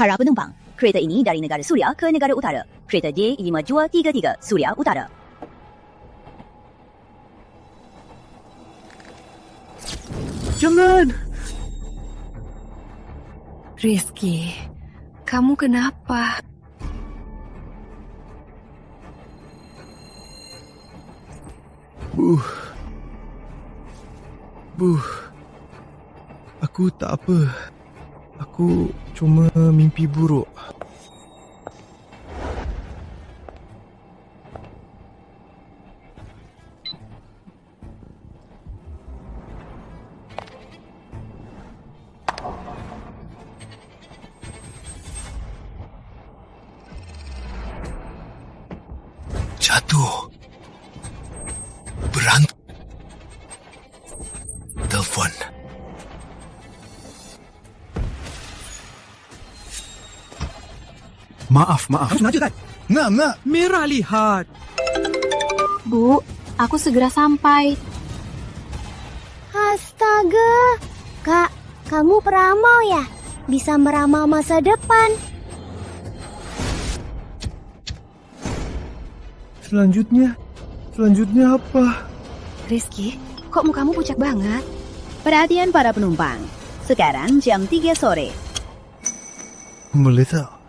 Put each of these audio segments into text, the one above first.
Para penumpang, kereta ini dari negara Suria ke negara utara. Kereta D5233 Suria Utara. Jangan! Rizky, kamu kenapa? Aku tak apa. Aku cuma mimpi buruk. Jatuh. Berantem. Telepon. Maaf. Sengaja kan? Nggak. Merah lihat. Bu, aku segera sampai. Astaga, Kak, kamu peramal ya? Bisa meramal masa depan. Selanjutnya apa? Rizky, kok mukamu pucat banget? Perhatian para penumpang. Sekarang jam 3 sore. Meletak.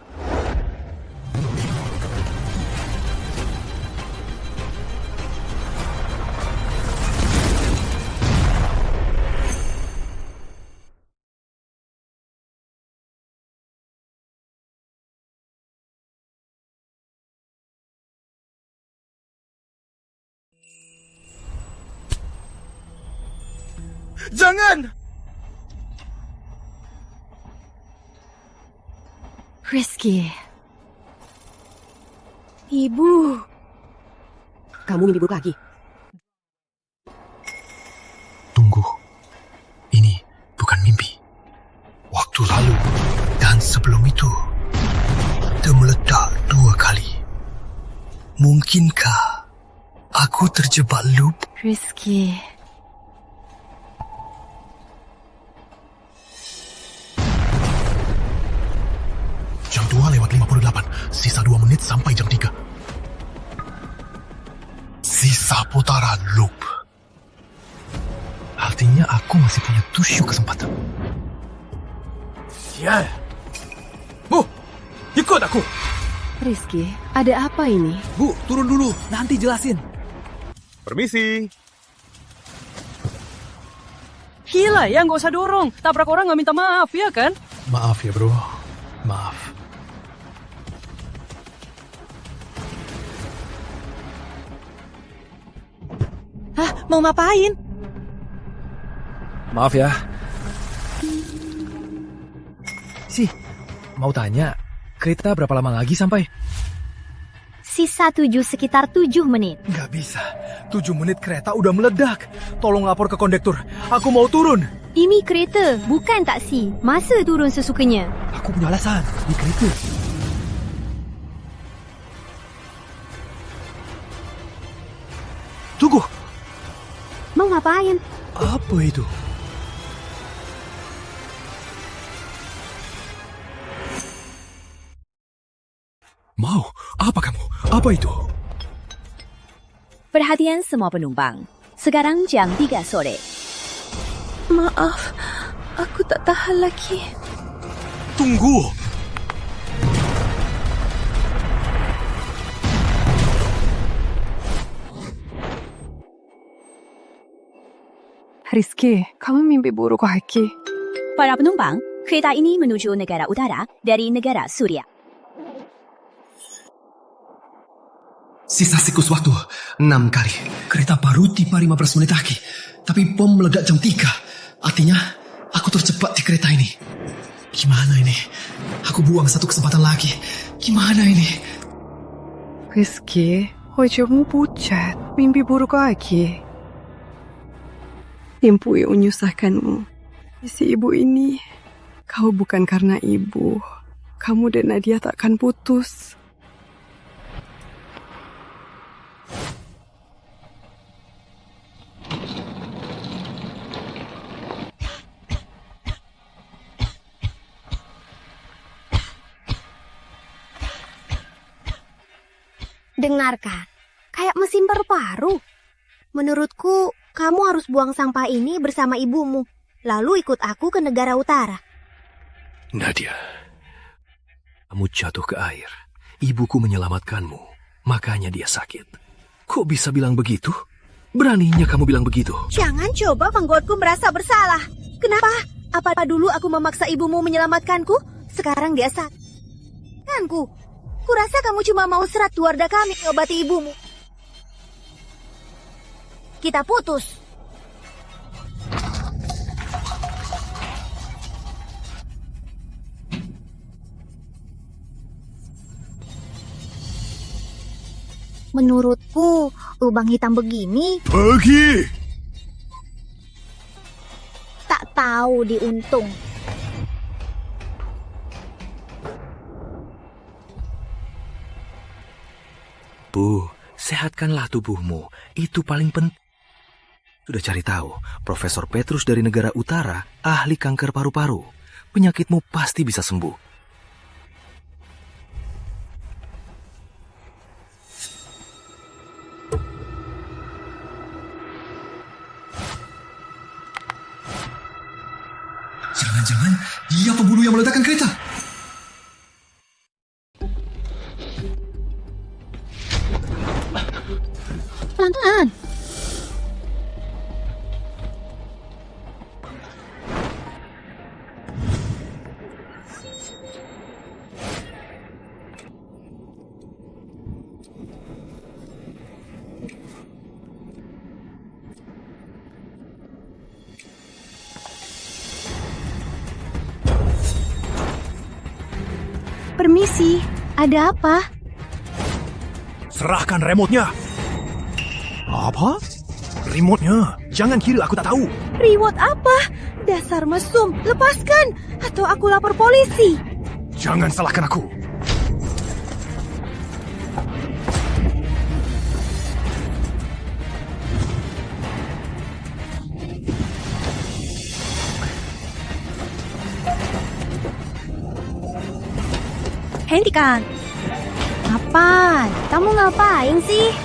Jangan! Rizky. Ibu. Kamu mimpi buruk lagi. Tunggu. Ini bukan mimpi. Waktu lalu dan sebelum itu, dia meledak 2 kali. Mungkinkah aku terjebak loop? Rizky. Jam 2:58. Sisa 2 menit sampai jam 3. Sisa putaran loop. Artinya aku masih punya 7 kesempatan. Sial. Bu, ikut aku. Rizky, ada apa ini? Bu, turun dulu. Nanti jelasin. Permisi. Gila ya, nggak usah dorong. Tabrak orang nggak minta maaf, ya kan? Maaf ya bro. Maaf. Hah, mau ngapain? Maaf ya. Mau tanya, kereta berapa lama lagi sampai? Sisa sekitar 7 menit. Nggak bisa. 7 menit kereta udah meledak. Tolong lapor ke kondektur. Aku mau turun. Ini kereta, bukan taksi. Masa turun sesukanya. Aku punya alasan. Di kereta. Tunggu. Mau ngapain? Apa itu? Mau? Apa kamu? Apa itu? Perhatian semua penumpang. Sekarang jam 3 sore. Maaf, aku tak tahan lagi. Tunggu! Rizky, kamu mimpi buruk lagi. Para penumpang, kereta ini menuju negara utara dari negara Suria. Sisa siklus waktu 6 kali. Kereta baru tiba 15 menit lagi. Tapi bom meledak jam 3. Artinya aku terjebak di kereta ini. Gimana ini? Aku buang 1 kesempatan lagi. Gimana ini? Rizky, wajahmu pucat. Mimpi buruk lagi. Mimpi yang menyusahkanmu. Si ibu ini. Kau bukan karena ibu. Kamu dan Nadia takkan putus. Dengarkan, kayak mesin paru-paru. Menurutku, kamu harus buang sampah ini bersama ibumu, lalu ikut aku ke negara utara. Nadia, kamu jatuh ke air. Ibuku menyelamatkanmu, makanya dia sakit. Kok bisa bilang begitu? Beraninya kamu bilang begitu? Jangan coba membuatku merasa bersalah. Kenapa? Apa dulu aku memaksa ibumu menyelamatkanku? Sekarang dia sakit. Kurasa kamu cuma mau serat keluarga kami mengobati ibumu. Kita putus. Menurutku, lubang hitam begini Pergi! tak tahu diuntung. Bu, sehatkanlah tubuhmu. Itu paling penting. Sudah cari tahu, Profesor Petrus dari negara utara, ahli kanker paru-paru. Penyakitmu pasti bisa sembuh. Jangan-jangan dia pembunuh yang meledakkan kereta. Pelan-pelan. Permisi, ada apa? Serahkan remote-nya. Apa? Remote-nya? Jangan kira aku tak tahu. Reward apa? Dasar mesum, lepaskan atau aku lapor polisi. Jangan salahkan aku. Hentikan. Apa? Kamu ngapain sih?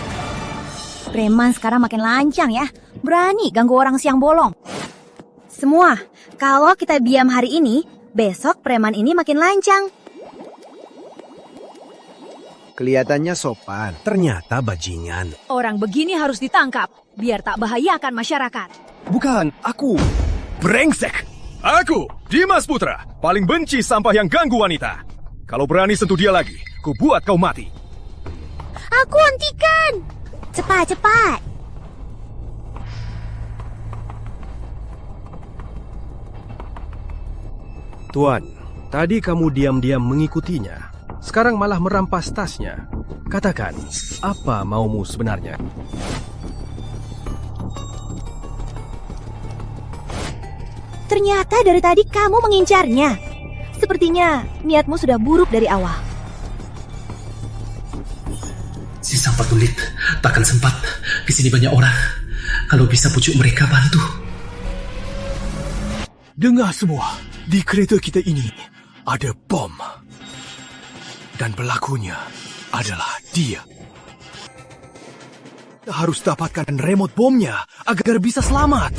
Preman sekarang makin lancang ya. Berani ganggu orang siang bolong. Semua, kalau kita diam hari ini, besok preman ini makin lancang. Kelihatannya sopan, ternyata bajingan. Orang begini harus ditangkap, biar tak bahayakan masyarakat. Bukan, aku. Brengsek. Aku, Dimas Putra, paling benci sampah yang ganggu wanita. Kalau berani sentuh dia lagi, ku buat kau mati. Aku hentikan. Cepat, cepat. Tuan, tadi kamu diam-diam mengikutinya. Sekarang malah merampas tasnya. Katakan, apa maumu sebenarnya? Ternyata dari tadi kamu mengincarnya. Sepertinya niatmu sudah buruk dari awal. Sisa 4 menit, takkan sempat. Di sini banyak orang. Kalau bisa pujuk mereka bantu. Dengar semua, di kereta kita ini ada bom. Dan pelakunya adalah dia. Kita harus dapatkan remote bomnya agar bisa selamat.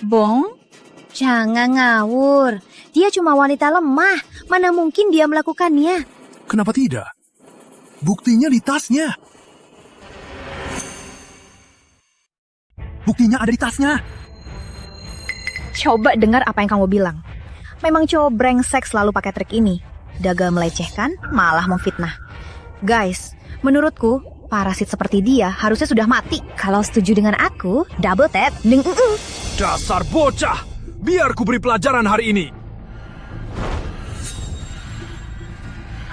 Bong? Jangan ngawur. Dia cuma wanita lemah. Mana mungkin dia melakukannya? Kenapa tidak? Buktinya di tasnya. Buktinya ada di tasnya. Coba dengar apa yang kamu bilang. Memang cowok brengsek selalu pakai trik ini. Gagal melecehkan, malah memfitnah. Guys, menurutku, parasit seperti dia harusnya sudah mati. Kalau setuju dengan aku, double tap. Dasar bocah. Biar ku beri pelajaran hari ini.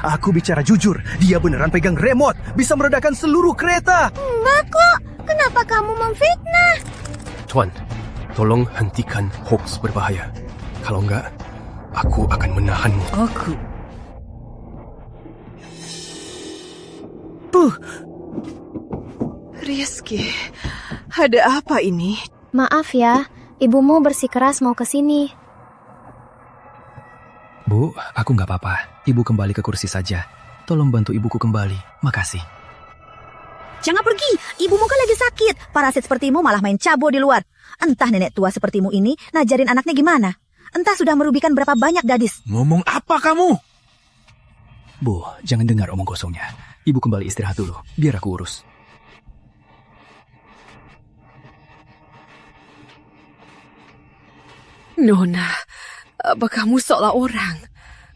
Aku bicara jujur, dia beneran pegang remote, bisa meredakan seluruh kereta. Enggak kok, kenapa kamu memfitnah? Tuan, tolong hentikan hoax berbahaya. Kalau enggak, aku akan menahanmu. Aku. Rizky, ada apa ini? Maaf ya, ibumu bersikeras mau ke sini. Bu, aku nggak apa-apa. Ibu kembali ke kursi saja. Tolong bantu ibuku kembali. Makasih. Jangan pergi, ibumu kan lagi sakit. Parasit sepertimu malah main cabut di luar. Entah nenek tua sepertimu ini ngajarin anaknya gimana. Entah sudah merugikan berapa banyak gadis. Ngomong apa kamu? Bu, jangan dengar omong kosongnya. Ibu kembali istirahat dulu, biar aku urus. Nona, apa kamu seolah orang?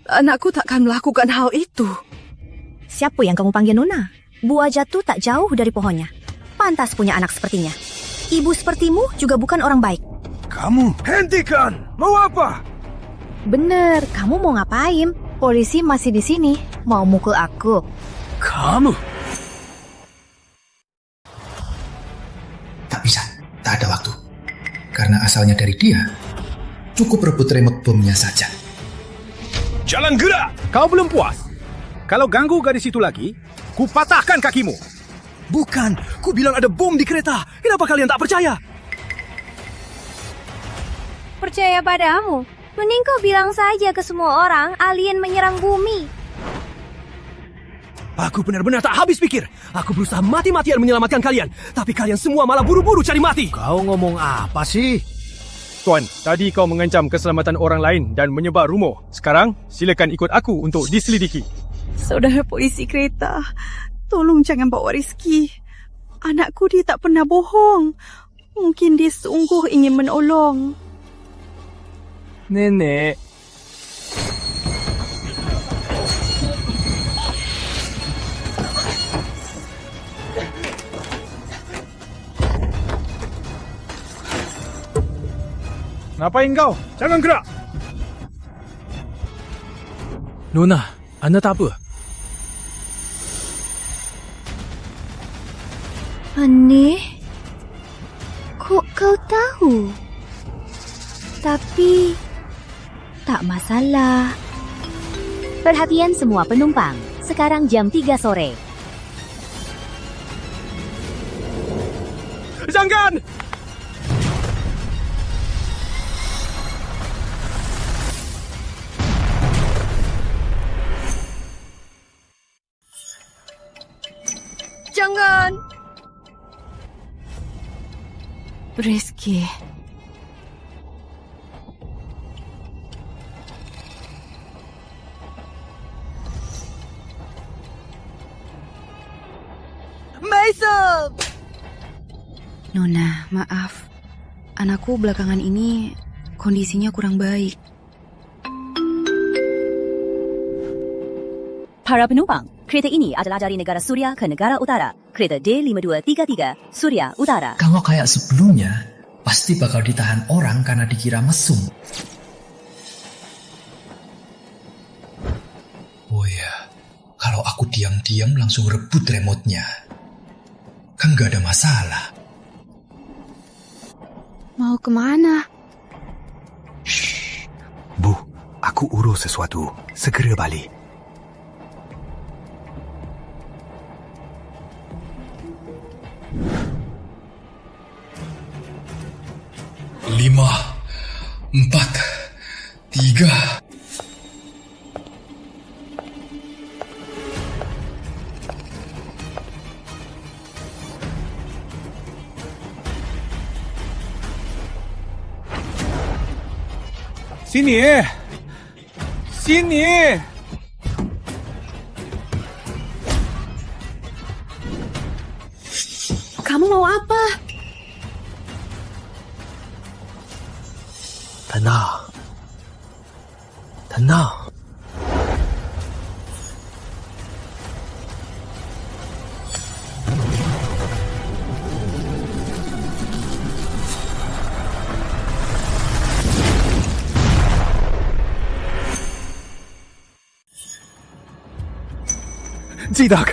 Anakku takkan melakukan hal itu. Siapa yang kamu panggil Nona? Buah jatuh tak jauh dari pohonnya. Pantas punya anak sepertinya. Ibu sepertimu juga bukan orang baik. Kamu hentikan! Mau apa? Bener, kamu mau ngapain? Polisi masih di sini, mau mukul aku. Kamu! Tak bisa, tak ada waktu. Karena asalnya dari dia, cukup rebut remote bomnya saja. Jalan gerak! Kau belum puas? Kalau ganggu gadis itu lagi, ku patahkan kakimu. Bukan, ku bilang ada bom di kereta. Kenapa kalian tak percaya? Percaya padamu? Mending kau bilang saja ke semua orang alien menyerang bumi. Aku benar-benar tak habis pikir. Aku berusaha mati-matian menyelamatkan kalian. Tapi kalian semua malah buru-buru cari mati. Kau ngomong apa sih? Tuan, tadi kau mengancam keselamatan orang lain dan menyebar rumor. Sekarang, silakan ikut aku untuk diselidiki. Saudara polisi kereta, tolong jangan bawa Rizky. Anakku dia tak pernah bohong. Mungkin dia sungguh ingin menolong. Nenek. Ngapain kau? Jangan gerak! Nona, Anda tak apa? Aneh. Kok kau tahu? Tapi tak masalah. Perhatian semua penumpang, sekarang jam 3 sore. Jangan! Jangan! Rizky. Maisel! Nona, maaf. Anakku belakangan ini kondisinya kurang baik. Para penumpang, kereta ini adalah dari negara Suria ke negara utara. Kereta D5233, Suria Utara. Kalau kayak sebelumnya, pasti bakal ditahan orang karena dikira mesum. Oh ya, kalau aku diam-diam langsung rebut remote-nya, kan gak ada masalah. Mau kemana? Bu, aku urus sesuatu. Segera balik. Lima, 4, 3. Sini! Sini! Kamu mau apa? Tenang. Tenang. Tidak.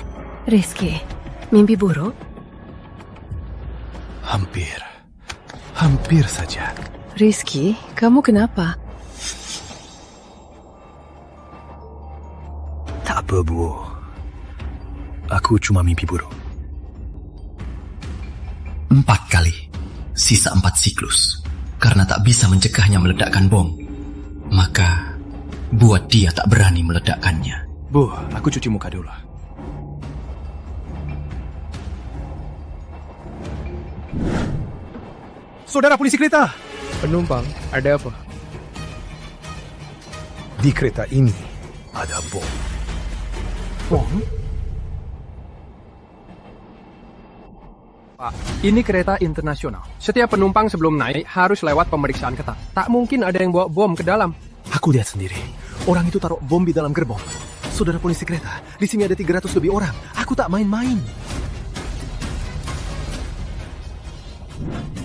Rizky, mimpi buruk? Hampir saja. Rizky, kamu kenapa? Tak apa, Bu. Aku cuma mimpi buruk. 4 kali, sisa 4 siklus. Karena tak bisa mencegahnya meledakkan bom, maka buat dia tak berani meledakkannya. Bu, aku cuci muka dulu. Saudara polisi kereta, Penumpang, ada apa? di kereta ini ada bom. Bom? Pak, ini kereta internasional. Setiap penumpang sebelum naik harus lewat pemeriksaan ketat. Tak mungkin ada yang bawa bom ke dalam. Aku lihat sendiri. Orang itu taruh bom di dalam gerbong. Saudara polisi kereta, di sini ada 300 lebih orang. Aku tak main-main.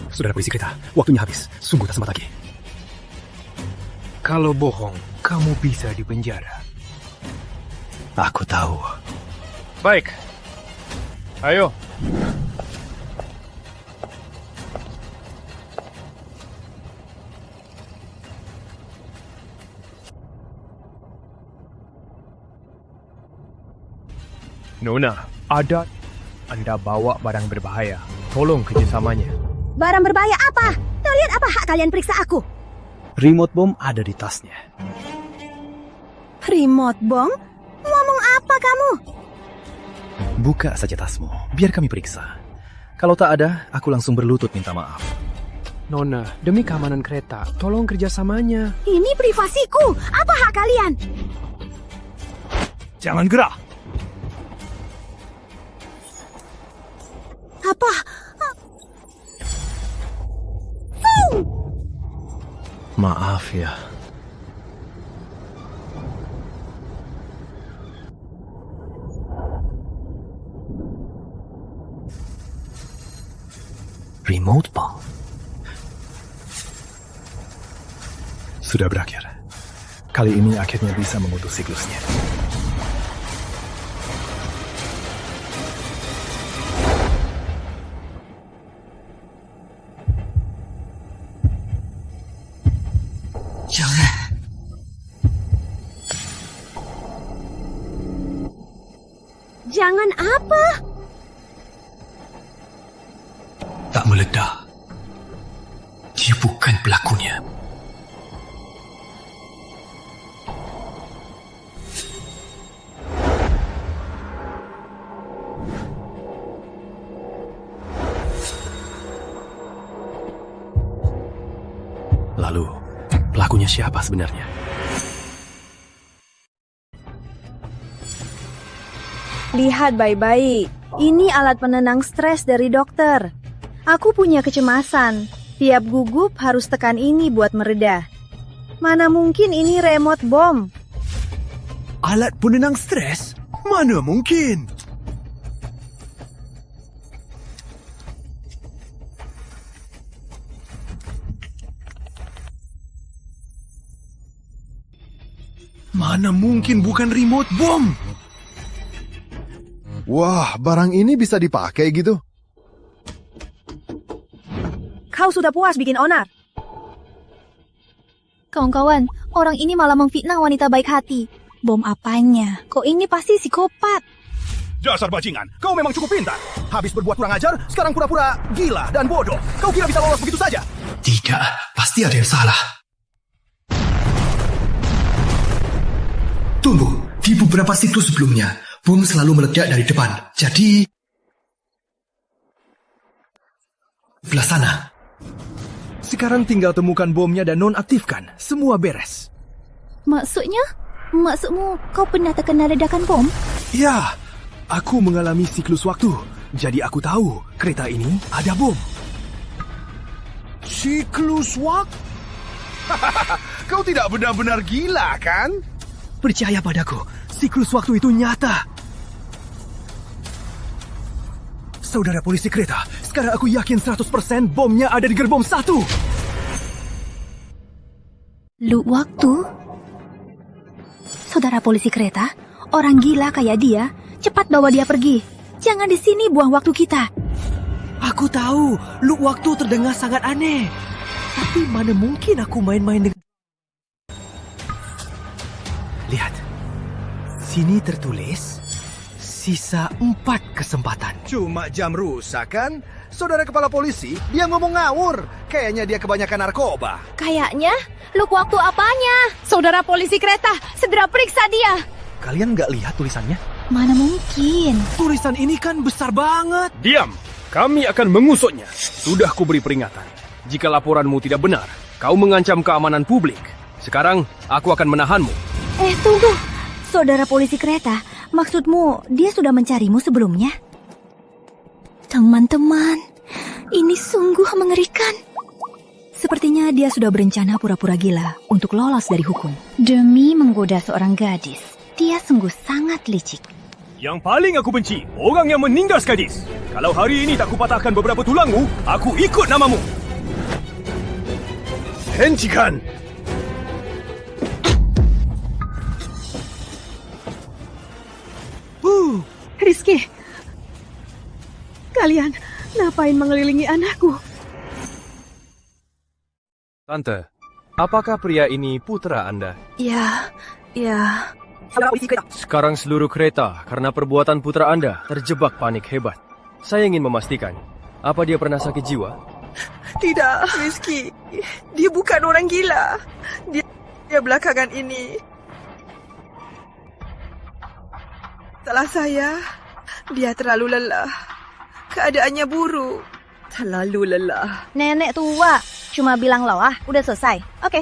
Saudara polisi kereta, waktunya habis. Sungguh tak sempat lagi. Kalau bohong, kamu bisa dipenjara. Aku tahu. Baik. Ayo. Nona, ada Anda bawa barang berbahaya. Tolong kerjasamanya. Barang berbahaya apa? Kalian apa hak kalian periksa aku? Remote bom ada di tasnya. Remote bom? Ngomong apa kamu? Buka saja tasmu, biar kami periksa. Kalau tak ada, aku langsung berlutut minta maaf. Nona, demi keamanan kereta, tolong kerjasamanya. Ini privasiku. Apa hak kalian? Jangan gerak. Apa? Maaf ya. Remote bom. Sudah berakhir. Kali ini akhirnya bisa memutus siklusnya. Jangan. Jangan apa? Tak meledak. Dia bukan pelakunya. Lalu, pelakunya siapa sebenarnya? Lihat baik-baik. Ini alat penenang stres dari dokter. Aku punya kecemasan. Tiap gugup harus tekan ini buat mereda. Mana mungkin ini remote bom? Alat penenang stres? Mana mungkin? Mana mungkin bukan remote bom? Wah, barang ini bisa dipakai gitu. Kau sudah puas bikin onar? Kawan-kawan, orang ini malah memfitnah wanita baik hati. Bom apanya? Kok ini pasti psikopat. Dasar bajingan, kau memang cukup pintar. Habis berbuat kurang ajar, sekarang pura-pura gila dan bodoh. Kau kira bisa lolos begitu saja? Tidak, pasti ada yang salah. Tunggu, di beberapa siklus sebelumnya, bom selalu meledak dari depan. Jadi, belah sana. Sekarang tinggal temukan bomnya dan nonaktifkan. Semua beres. Maksudnya? Maksudmu kau pernah terkena ledakan bom? Ya, aku mengalami siklus waktu. Jadi aku tahu kereta ini ada bom. Siklus waktu? Kau tidak benar-benar gila, kan? Percaya padaku, siklus waktu itu nyata. Saudara polisi kereta, sekarang aku yakin 100% bomnya ada di gerbong 1. Loop waktu? Saudara polisi kereta, orang gila kayak dia, cepat bawa dia pergi. Jangan di sini buang waktu kita. Aku tahu, loop waktu terdengar sangat aneh. Tapi mana mungkin aku main-main dengan... Lihat, sini tertulis sisa 4 kesempatan. Cuma jam rusak kan? Saudara kepala polisi, dia ngomong ngawur. Kayaknya dia kebanyakan narkoba. Kayaknya, loop waktu apanya? Saudara polisi kereta, segera periksa dia. Kalian nggak lihat tulisannya? Mana mungkin? Tulisan ini kan besar banget. Diam! Kami akan mengusutnya. Sudah kuberi peringatan. Jika laporanmu tidak benar, kau mengancam keamanan publik. Sekarang, aku akan menahanmu. Tunggu. Saudara polisi kereta, maksudmu dia sudah mencarimu sebelumnya? Teman-teman, ini sungguh mengerikan. Sepertinya dia sudah berencana pura-pura gila untuk lolos dari hukum. Demi menggoda seorang gadis, dia sungguh sangat licik. Yang paling aku benci, orang yang menindas gadis. Kalau hari ini tak kupatahkan beberapa tulangmu, aku ikut namamu. Hentikan! Rizky, kalian ngapain mengelilingi anakku? Tante, apakah pria ini putra Anda? Ya. Sekarang seluruh kereta karena perbuatan putra Anda terjebak panik hebat. Saya ingin memastikan, apa dia pernah sakit jiwa? Tidak, Rizky. Dia bukan orang gila. Dia belakangan ini. Salah saya, dia terlalu lelah. Keadaannya buruk. Terlalu lelah. Nenek tua, cuma bilang lelah, udah selesai. Oke.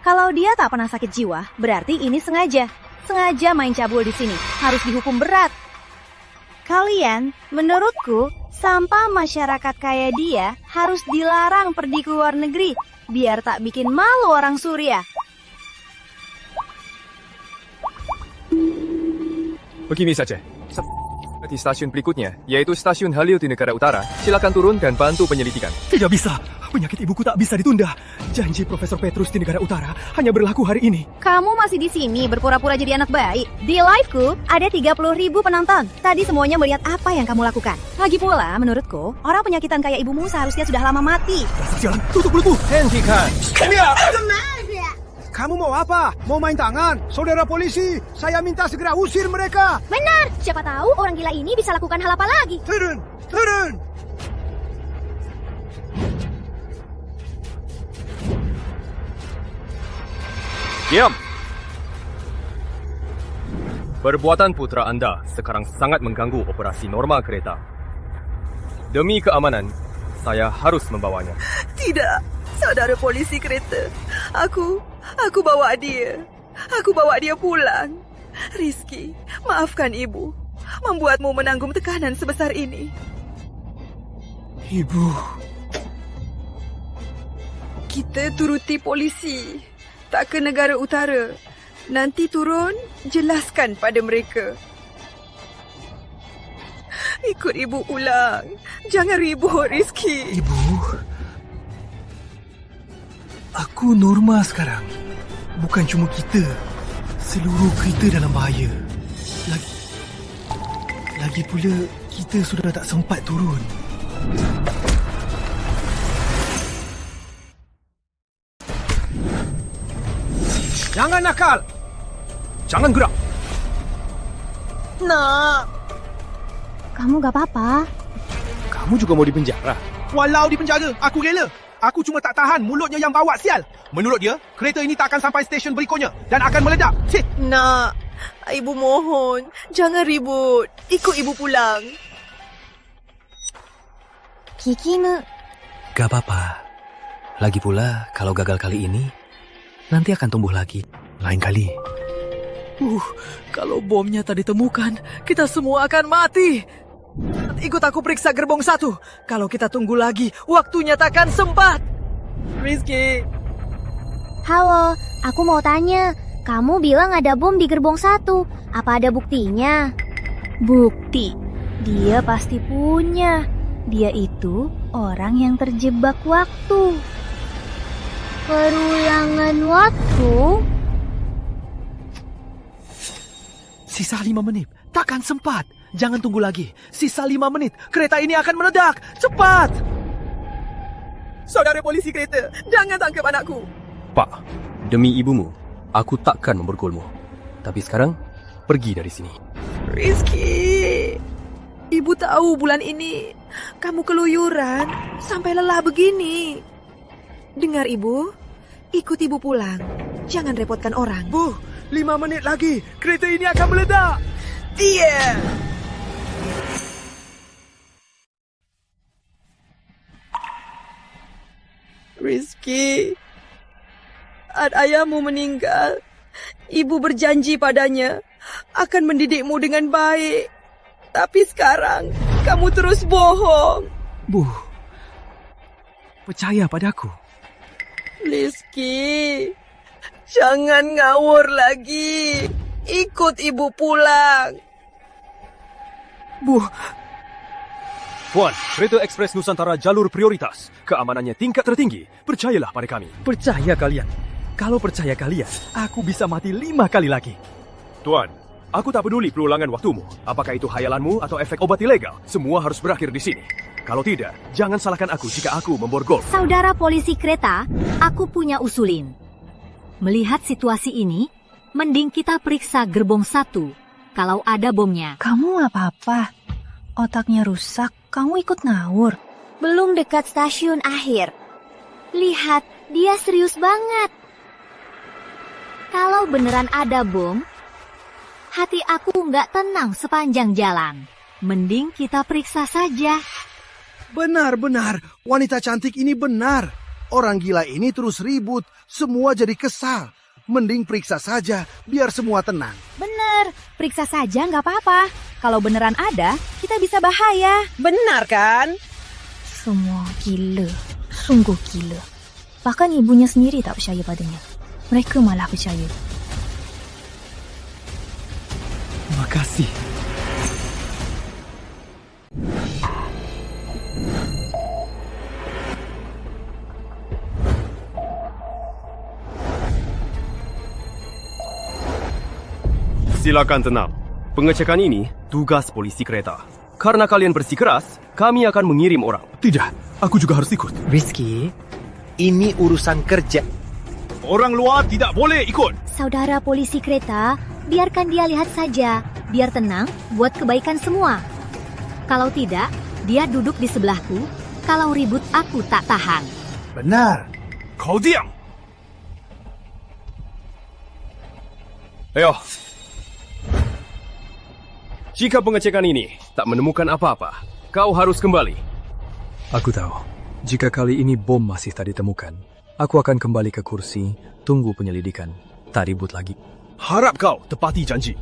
Kalau dia tak pernah sakit jiwa, berarti ini sengaja. Sengaja main cabul di sini. Harus dihukum berat. Kalian, menurutku, sampah masyarakat kayak dia harus dilarang pergi ke luar negeri, biar tak bikin malu orang Surya. Begini saja. Di stasiun berikutnya, yaitu stasiun Haliut di negara utara, silakan turun dan bantu penyelidikan. Tidak bisa. Penyakit ibuku tak bisa ditunda. Janji Profesor Petrus di negara utara hanya berlaku hari ini. Kamu masih di sini berpura-pura jadi anak baik. Di liveku ada 30.000 penonton. Tadi semuanya melihat apa yang kamu lakukan. Lagi pula, menurutku, orang penyakitan kayak ibumu seharusnya sudah lama mati. Jalan, tutup mulutmu. Hentikan. Kamu mau apa? Mau main tangan? Saudara polisi, saya minta segera usir mereka. Benar, siapa tahu orang gila ini bisa lakukan hal apa lagi. Turun! Diam! Perbuatan putra Anda sekarang sangat mengganggu operasi normal kereta. Demi keamanan, saya harus membawanya. Tidak, saudara polisi kereta. Aku bawa dia. Aku bawa dia pulang. Rizky, maafkan ibu. Membuatmu menanggung tekanan sebesar ini. Ibu. Kita turuti polisi. Tak ke negara utara. Nanti turun, jelaskan pada mereka. Ikut ibu pulang. Jangan ribut, Rizky. Ibu. Aku normal sekarang. Bukan cuma kita. Seluruh kereta dalam bahaya. Lagi pula, kita sudah tak sempat turun. Jangan nakal! Jangan gerak! Nak! Kamu gak apa-apa. Kamu juga mau dipenjara? Walau di penjara, aku rela. Aku cuma tak tahan mulutnya yang bawa sial. Menurut dia, kereta ini tak akan sampai stesen berikutnya dan akan meledak. Nak, ibu mohon, jangan ribut. Ikut ibu pulang. Kiki Gak apa-apa. Lagi pula, kalau gagal kali ini, nanti akan tumbuh lagi. Lain kali. Kalau bomnya tak ditemukan, kita semua akan mati. Ikut aku periksa gerbong 1. Kalau kita tunggu lagi, waktunya takkan sempat. Rizky. Halo, aku mau tanya. Kamu bilang ada bom di gerbong 1. Apa ada buktinya? Bukti. Dia pasti punya. Dia itu orang yang terjebak waktu. Perulangan waktu? Sisa 5 menit. Takkan sempat. Jangan tunggu lagi. Sisa 5 menit. Kereta ini akan meledak. Cepat! Saudara polisi kereta, jangan tangkap anakku. Pak, demi ibumu, aku takkan memborgolmu. Tapi sekarang, pergi dari sini. Rizky, ibu tahu bulan ini kamu keluyuran sampai lelah begini. Dengar ibu, ikut ibu pulang. Jangan repotkan orang. Bu, 5 menit lagi, kereta ini akan meledak. Dia! Rizky, ayahmu meninggal. Ibu berjanji padanya akan mendidikmu dengan baik. Tapi sekarang kamu terus bohong. Bu, percaya padaku. Rizky, jangan ngawur lagi. Ikut ibu pulang. Bu. Puan, kereta ekspres Nusantara jalur prioritas. Keamanannya tingkat tertinggi. Percayalah pada kami. Percaya kalian. Kalau percaya kalian, aku bisa mati 5 kali lagi. Tuan, aku tak peduli perulangan waktumu. Apakah itu hayalanmu atau efek obat ilegal? Semua harus berakhir di sini. Kalau tidak, jangan salahkan aku jika aku memborgol. Saudara polisi kereta, aku punya usulin. Melihat situasi ini, mending kita periksa gerbong 1. Kalau ada bomnya. Kamu apa-apa? Otaknya rusak, kamu ikut ngawur. Belum dekat stasiun akhir. Lihat, dia serius banget. Kalau beneran ada bom, Hati aku nggak tenang sepanjang jalan. Mending kita periksa saja. Benar-benar, wanita cantik ini benar. Orang gila ini terus ribut, semua jadi kesal. Mending periksa saja, biar semua tenang. Bener, periksa saja nggak apa-apa. Kalau beneran ada, kita bisa bahaya. Benar kan? Semua gila, sungguh gila. Bahkan ibunya sendiri tak percaya padanya. Mereka malah percaya. Terima kasih. Silakan tenang. Pengecekan ini tugas polisi kereta. Karena kalian bersikeras, kami akan mengirim orang. Tidak, aku juga harus ikut. Rizky, ini urusan kerja. Orang luar tidak boleh ikut. Saudara polisi kereta, biarkan dia lihat saja. Biar tenang, buat kebaikan semua. Kalau tidak, dia duduk di sebelahku. Kalau ribut, aku tak tahan. Benar. Kau diam. Ayo. Jika pengecekan ini tak menemukan apa-apa, kau harus kembali. Aku tahu, jika kali ini bom masih tak ditemukan, aku akan kembali ke kursi, tunggu penyelidikan, tak ribut lagi. Harap kau tepati janji.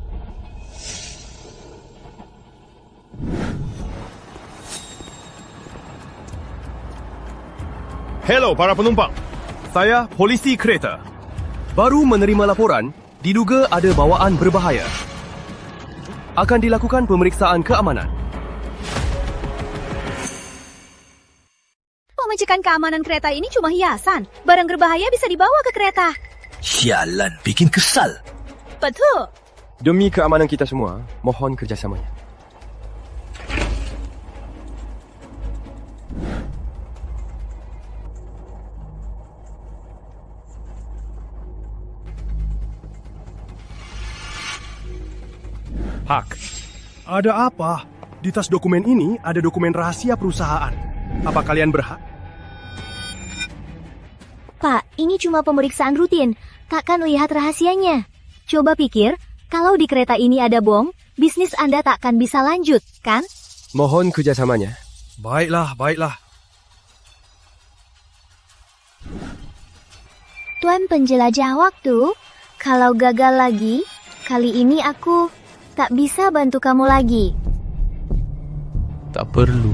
Hello para penumpang, saya polisi kereta. Baru menerima laporan, diduga ada bawaan berbahaya. Akan dilakukan pemeriksaan keamanan. Pengecekan keamanan kereta ini cuma hiasan. Barang berbahaya bisa dibawa ke kereta. Sialan, bikin kesal. Betul. Demi keamanan kita semua, mohon kerjasamanya. Hak. Ada apa? Di tas dokumen ini ada dokumen rahasia perusahaan. Apa kalian berhak? Pak, ini cuma pemeriksaan rutin. Takkan lihat rahasianya. Coba pikir, kalau di kereta ini ada bom, bisnis Anda takkan bisa lanjut, kan? Mohon kerjasamanya. Baiklah, baiklah. Tuan penjelajah waktu, kalau gagal lagi, kali ini aku tak bisa bantu kamu lagi. Tak perlu.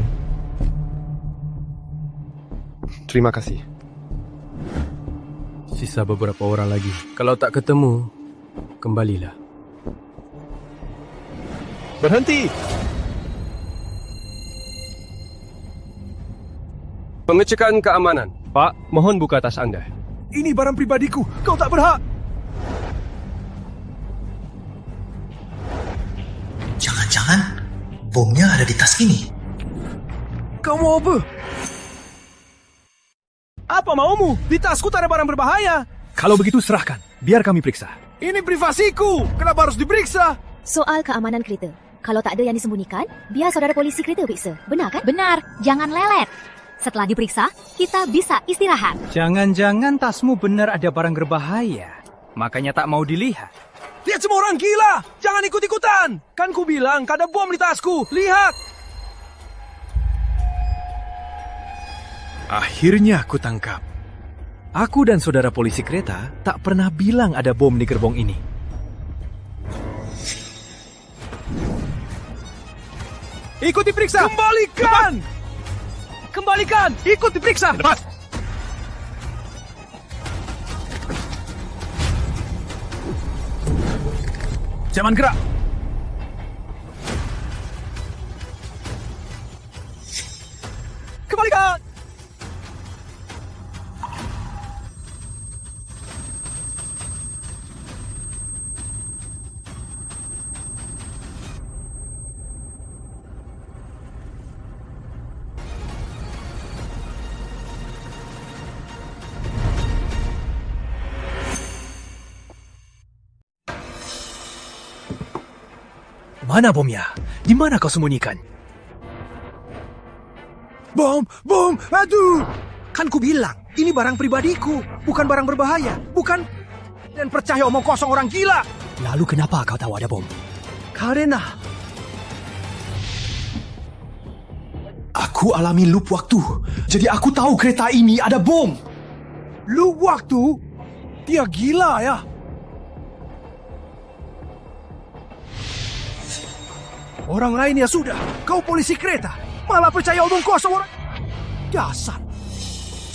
Terima kasih. Sisa beberapa orang lagi. Kalau tak ketemu, kembalilah. Berhenti! Pengecekan keamanan. Pak, mohon buka tas Anda. Ini barang pribadiku. Kau tak berhak. Jangan-jangan bomnya ada di tas ini. Kau mau apa? Apa maumu? Di tasku tak ada barang berbahaya. Kalau begitu serahkan, biar kami periksa. Ini privasiku. Kenapa harus diperiksa? Soal keamanan kereta. Kalau tak ada yang disembunyikan, biar saudara polisi kereta periksa. Benar kan? Benar, jangan lelet. Setelah diperiksa, kita bisa istirahat. Jangan-jangan tasmu benar ada barang berbahaya. Makanya tak mau dilihat. Lihat semua orang gila! Jangan ikut-ikutan! Kan ku bilang ada bom di tasku. Lihat! Akhirnya aku tangkap. Aku dan saudara polisi kereta tak pernah bilang ada bom di gerbong ini. Ikut diperiksa! Kembalikan! Kembalikan! Ikut diperiksa! Lepas! Jangan gerak! Kembalikan! Mana bomnya? Di mana kau sembunyikan? Bom! Bom! Aduh! Kan ku bilang, ini barang pribadiku, bukan barang berbahaya, bukan... Dan percaya omong kosong orang gila! Lalu kenapa kau tahu ada bom? Karena... Aku alami loop waktu. Jadi aku tahu kereta ini ada bom. Loop waktu? Dia gila ya? Orang lain ya sudah, kau polisi kereta, malah percaya omong kosong orang... Dasar.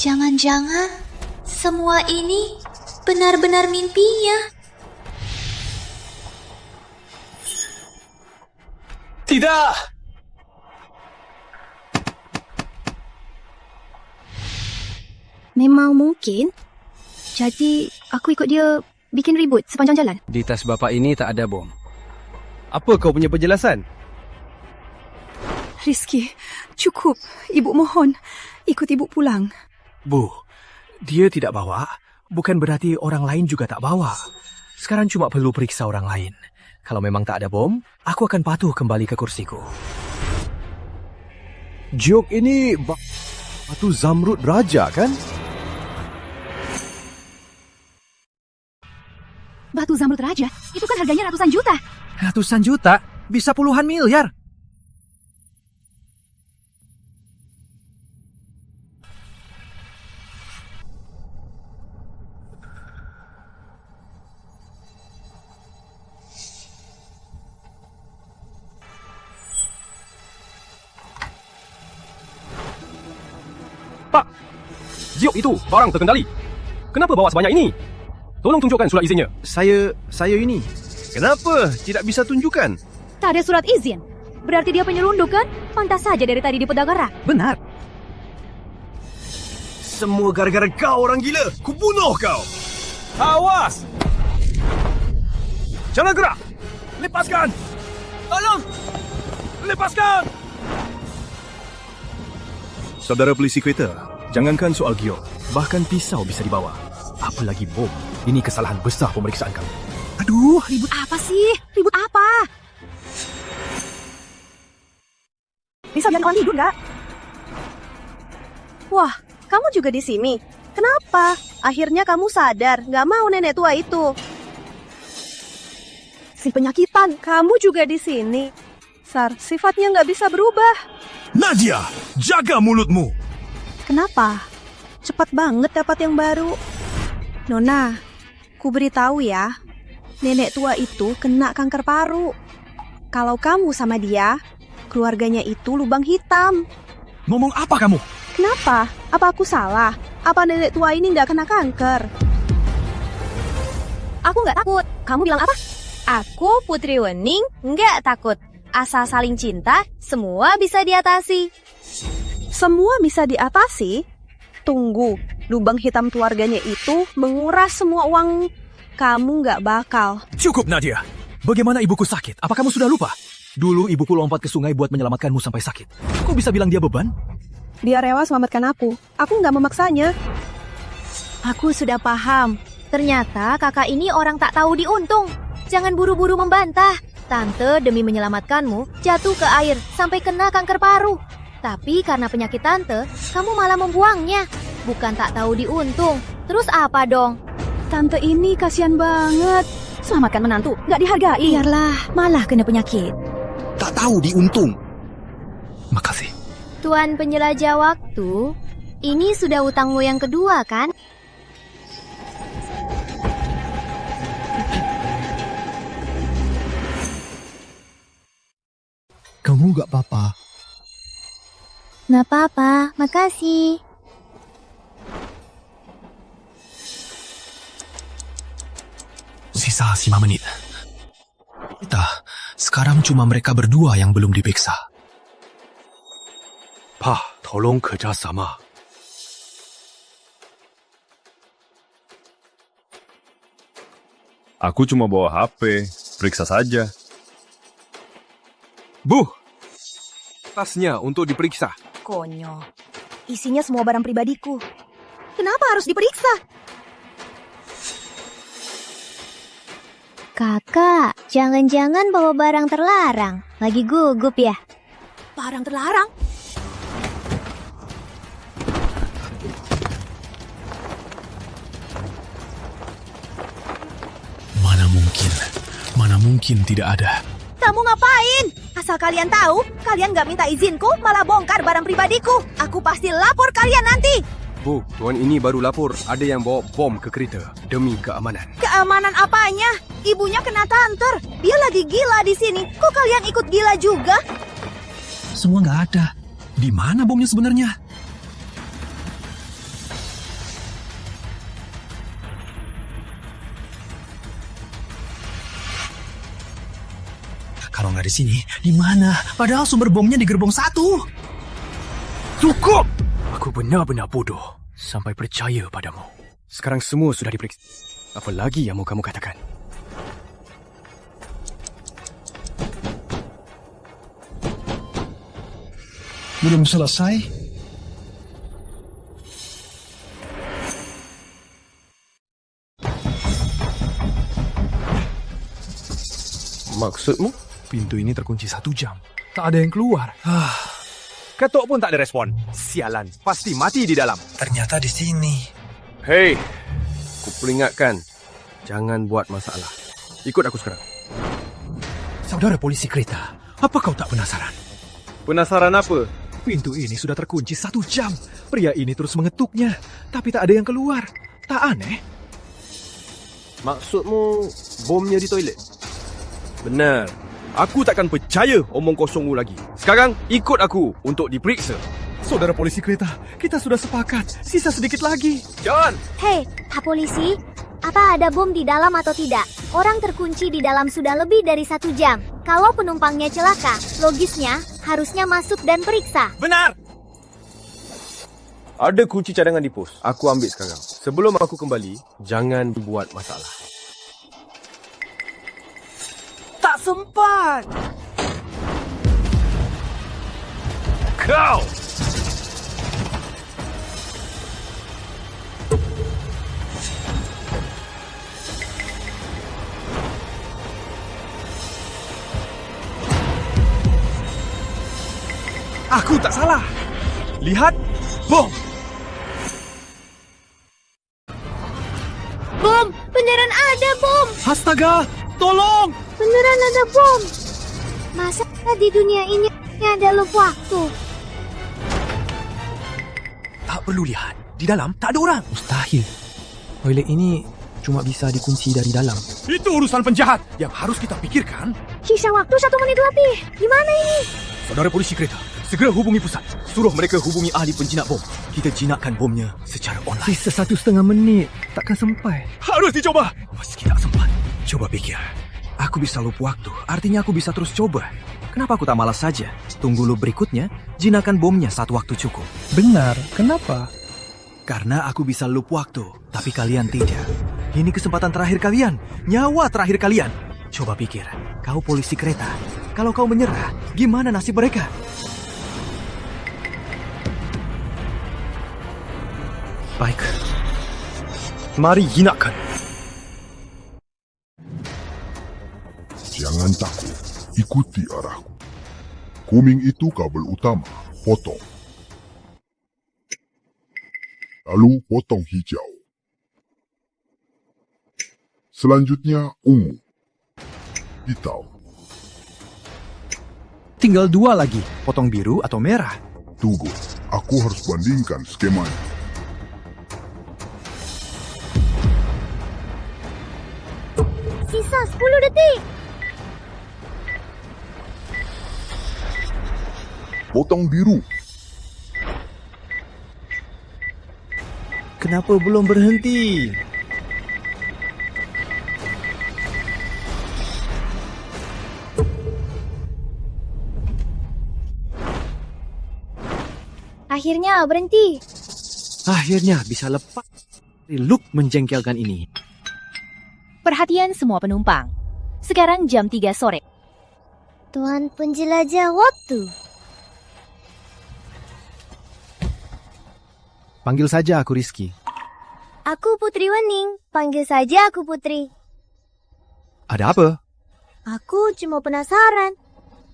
Jangan-jangan semua ini benar-benar mimpinya. Tidak! Memang mungkin. Jadi, aku ikut dia bikin ribut sepanjang jalan. Di tas bapak ini tak ada bom. Apa kau punya penjelasan? Rizky, cukup. Ibu mohon, ikut ibu pulang. Bu, dia tidak bawa, bukan berarti orang lain juga tak bawa. Sekarang cuma perlu periksa orang lain. Kalau memang tak ada bom, aku akan patuh kembali ke kursiku. Jok ini batu Zamrud Raja kan? Batu Zamrud Raja? Itu kan harganya ratusan juta. Ratusan juta? Bisa puluhan miliar. Pak, Jok itu barang terkendali. Kenapa bawa sebanyak ini? Tolong tunjukkan surat izinnya. Saya ini. Kenapa tidak bisa tunjukkan? Tak ada surat izin. Berarti dia penyelundup kan? Pantas saja dari tadi dipegang gara. Benar. Semua gara-gara kau orang gila. Kubunuh kau. Awas! Jangan gerak. Lepaskan. Tolong. Lepaskan. Saudara polisi kereta, jangankan soal giok, bahkan pisau bisa dibawa. Apalagi bom. Ini kesalahan besar pemeriksaan kami. Aduh, ribut apa sih? Ribut apa? Bisa biar kawan tidur nggak? Wah, kamu juga di sini. Kenapa? Akhirnya kamu sadar, nggak mau nenek tua itu. Si penyakitan, kamu juga di sini. Sar, sifatnya nggak bisa berubah. Nadia, jaga mulutmu. Kenapa? Cepat banget dapat yang baru. Nona, ku beritahu ya, nenek tua itu kena kanker paru. Kalau kamu sama dia, keluarganya itu lubang hitam. Ngomong apa kamu? Kenapa? Apa aku salah? Apa nenek tua ini nggak kena kanker? Aku nggak takut. Kamu bilang apa? Aku Putri Wening nggak takut. Asal saling cinta, semua bisa diatasi. Semua bisa diatasi? Tunggu, lubang hitam keluarganya itu menguras semua uang. Kamu nggak bakal. Cukup, Nadia. Bagaimana ibuku sakit? Apa kamu sudah lupa? Dulu ibuku lompat ke sungai buat menyelamatkanmu sampai sakit. Kok bisa bilang dia beban? Dia rela selamatkan aku. Aku nggak memaksanya. Aku sudah paham. Ternyata kakak ini orang tak tahu diuntung. Jangan buru-buru membantah. Tante demi menyelamatkanmu jatuh ke air sampai kena kanker paru. Tapi karena penyakit tante, kamu malah membuangnya. Bukan tak tahu diuntung. Terus apa dong? Tante ini kasihan banget. Selamatkan menantu, nggak dihargai. Biarlah, malah kena penyakit. Tak tahu diuntung. Makasih. Tuan penjelajah waktu, ini sudah utangmu yang kedua, kan? Kamu gak apa-apa? Nggak apa-apa, makasih. Sisa 5 menit. Sekarang cuma mereka berdua yang belum diperiksa. Pak, tolong kerjasama. Aku cuma bawa HP. Periksa saja. Bu, tasnya untuk diperiksa. Konyol. Isinya semua barang pribadiku. Kenapa harus diperiksa? Kakak, jangan-jangan bawa barang terlarang. Lagi gugup ya? Barang terlarang? Mana mungkin tidak ada. Kamu ngapain? Asal kalian tahu, kalian gak minta izinku, malah bongkar barang pribadiku. Aku pasti lapor kalian nanti. Bu, tuan ini baru lapor ada yang bawa bom ke kereta demi keamanan. Keamanan apanya? Ibunya kena kanker. Dia lagi gila di sini. Kok kalian ikut gila juga? Semua nggak ada. Di mana bomnya sebenarnya? Kalau nggak di sini, di mana? Padahal sumber bomnya di gerbong 1. Cukup! Aku benar-benar bodoh sampai percaya padamu. Sekarang semua sudah diperiksa. Apa lagi yang mau kamu katakan? Belum selesai? Maksudmu? Pintu ini terkunci 1 jam. Tak ada yang keluar. Ketuk pun tak ada respon. Sialan, pasti mati di dalam. Ternyata di sini. Hei, aku peringatkan. Jangan buat masalah. Ikut aku sekarang. Saudara polisi kereta, apa kau tak penasaran? Penasaran apa? Pintu ini sudah terkunci 1 jam. Pria ini terus mengetuknya, tapi tak ada yang keluar. Tak aneh? Maksudmu bomnya di toilet? Benar. Aku takkan percaya omong kosongmu lagi. Sekarang ikut aku untuk diperiksa. Saudara polisi kereta, kita sudah sepakat. Sisa sedikit lagi. John! Hei, Pak Polisi, apa ada bom di dalam atau tidak? Orang terkunci di dalam sudah lebih dari 1 jam. Kalau penumpangnya celaka, logisnya harusnya masuk dan periksa. Benar! Ada kunci cadangan di pos. Aku ambil sekarang. Sebelum aku kembali, jangan buat masalah. Tak sempat. Kau! Aku tak salah. Lihat, bom. Bom! Beneran ada bom! Astaga, tolong! Beneran ada bom! Masa di dunia ini ada loop waktu? Tak perlu lihat. Di dalam tak ada orang. Mustahil. Toilet ini cuma bisa dikunci dari dalam. Itu urusan penjahat yang harus kita pikirkan. Sisa waktu 1 menit lebih. Gimana ini? Saudara polisi kereta, segera hubungi pusat. Suruh mereka hubungi ahli penjinak bom. Kita jinakkan bomnya secara online. Sisa 1,5 menit. Takkan sampai. Harus dicoba. Meski tak sempat. Coba pikir. Aku bisa loop waktu. Artinya aku bisa terus coba. Kenapa aku tak malas saja? Tunggu loop berikutnya, jinakkan bomnya saat waktu cukup. Benar. Kenapa? Karena aku bisa loop waktu, tapi kalian tidak. Ini kesempatan terakhir kalian. Nyawa terakhir kalian. Coba pikir. Kau polisi kereta. Kalau kau menyerah, gimana nasib mereka? Baik. Mari jinakkan. Jangan takut, ikuti arahku. Kuming itu kabel utama, potong. Lalu potong hijau. Selanjutnya ungu, hitam. Tinggal 2 lagi, potong biru atau merah. Tunggu, aku harus bandingkan skemanya. Sisa 10 detik. Potong biru. Kenapa belum berhenti? Akhirnya berhenti. Akhirnya bisa lepas dari loop menjengkelkan ini. Perhatian semua penumpang. Sekarang jam 3 sore. Tuan penjelajah waktu. Panggil saja aku Rizky. Aku Putri Wening. Panggil saja aku Putri. Ada apa? Aku cuma penasaran.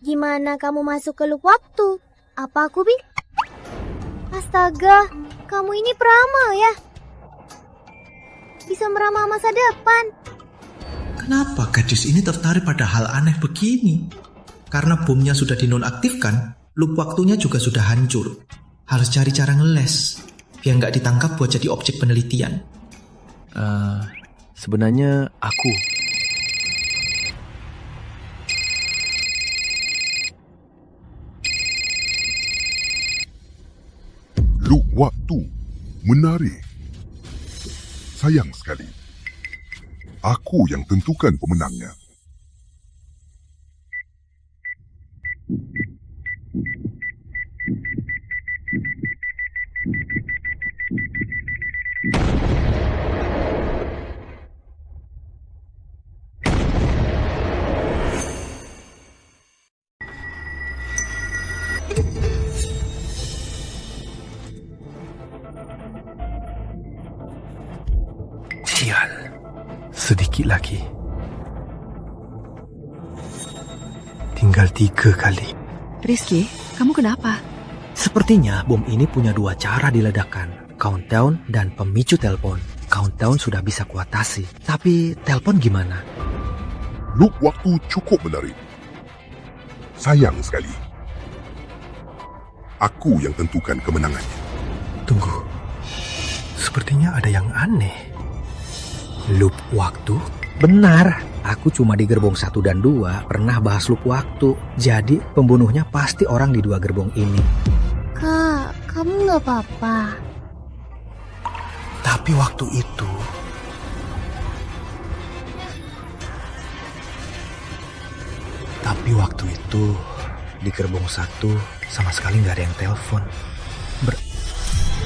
Gimana kamu masuk ke loop waktu? Apa aku Astaga, kamu ini peramal ya? Bisa meramal masa depan. Kenapa gadis ini tertarik pada hal aneh begini? Karena bomnya sudah dinonaktifkan, loop waktunya juga sudah hancur. Harus cari cara ngeles, biar nggak ditangkap buat jadi objek penelitian. Sebenarnya aku. Loop waktu menarik. Sayang sekali, aku yang tentukan pemenangnya. Sial, sedikit lagi. Tinggal 3 kali. Rizky, kamu kenapa? Sepertinya bom ini punya 2 cara diledakkan. Countdown dan pemicu telepon. Countdown sudah bisa kuatasi. Tapi telepon gimana? Loop waktu cukup menarik. Sayang sekali, aku yang tentukan kemenangannya. Tunggu. Sepertinya ada yang aneh. Loop waktu? Benar, aku cuma di gerbong 1 dan 2 pernah bahas loop waktu. Jadi pembunuhnya pasti orang di 2 gerbong ini. Kak, kamu nggak apa-apa. Tapi waktu itu... di gerbong 1 sama sekali nggak ada yang telepon.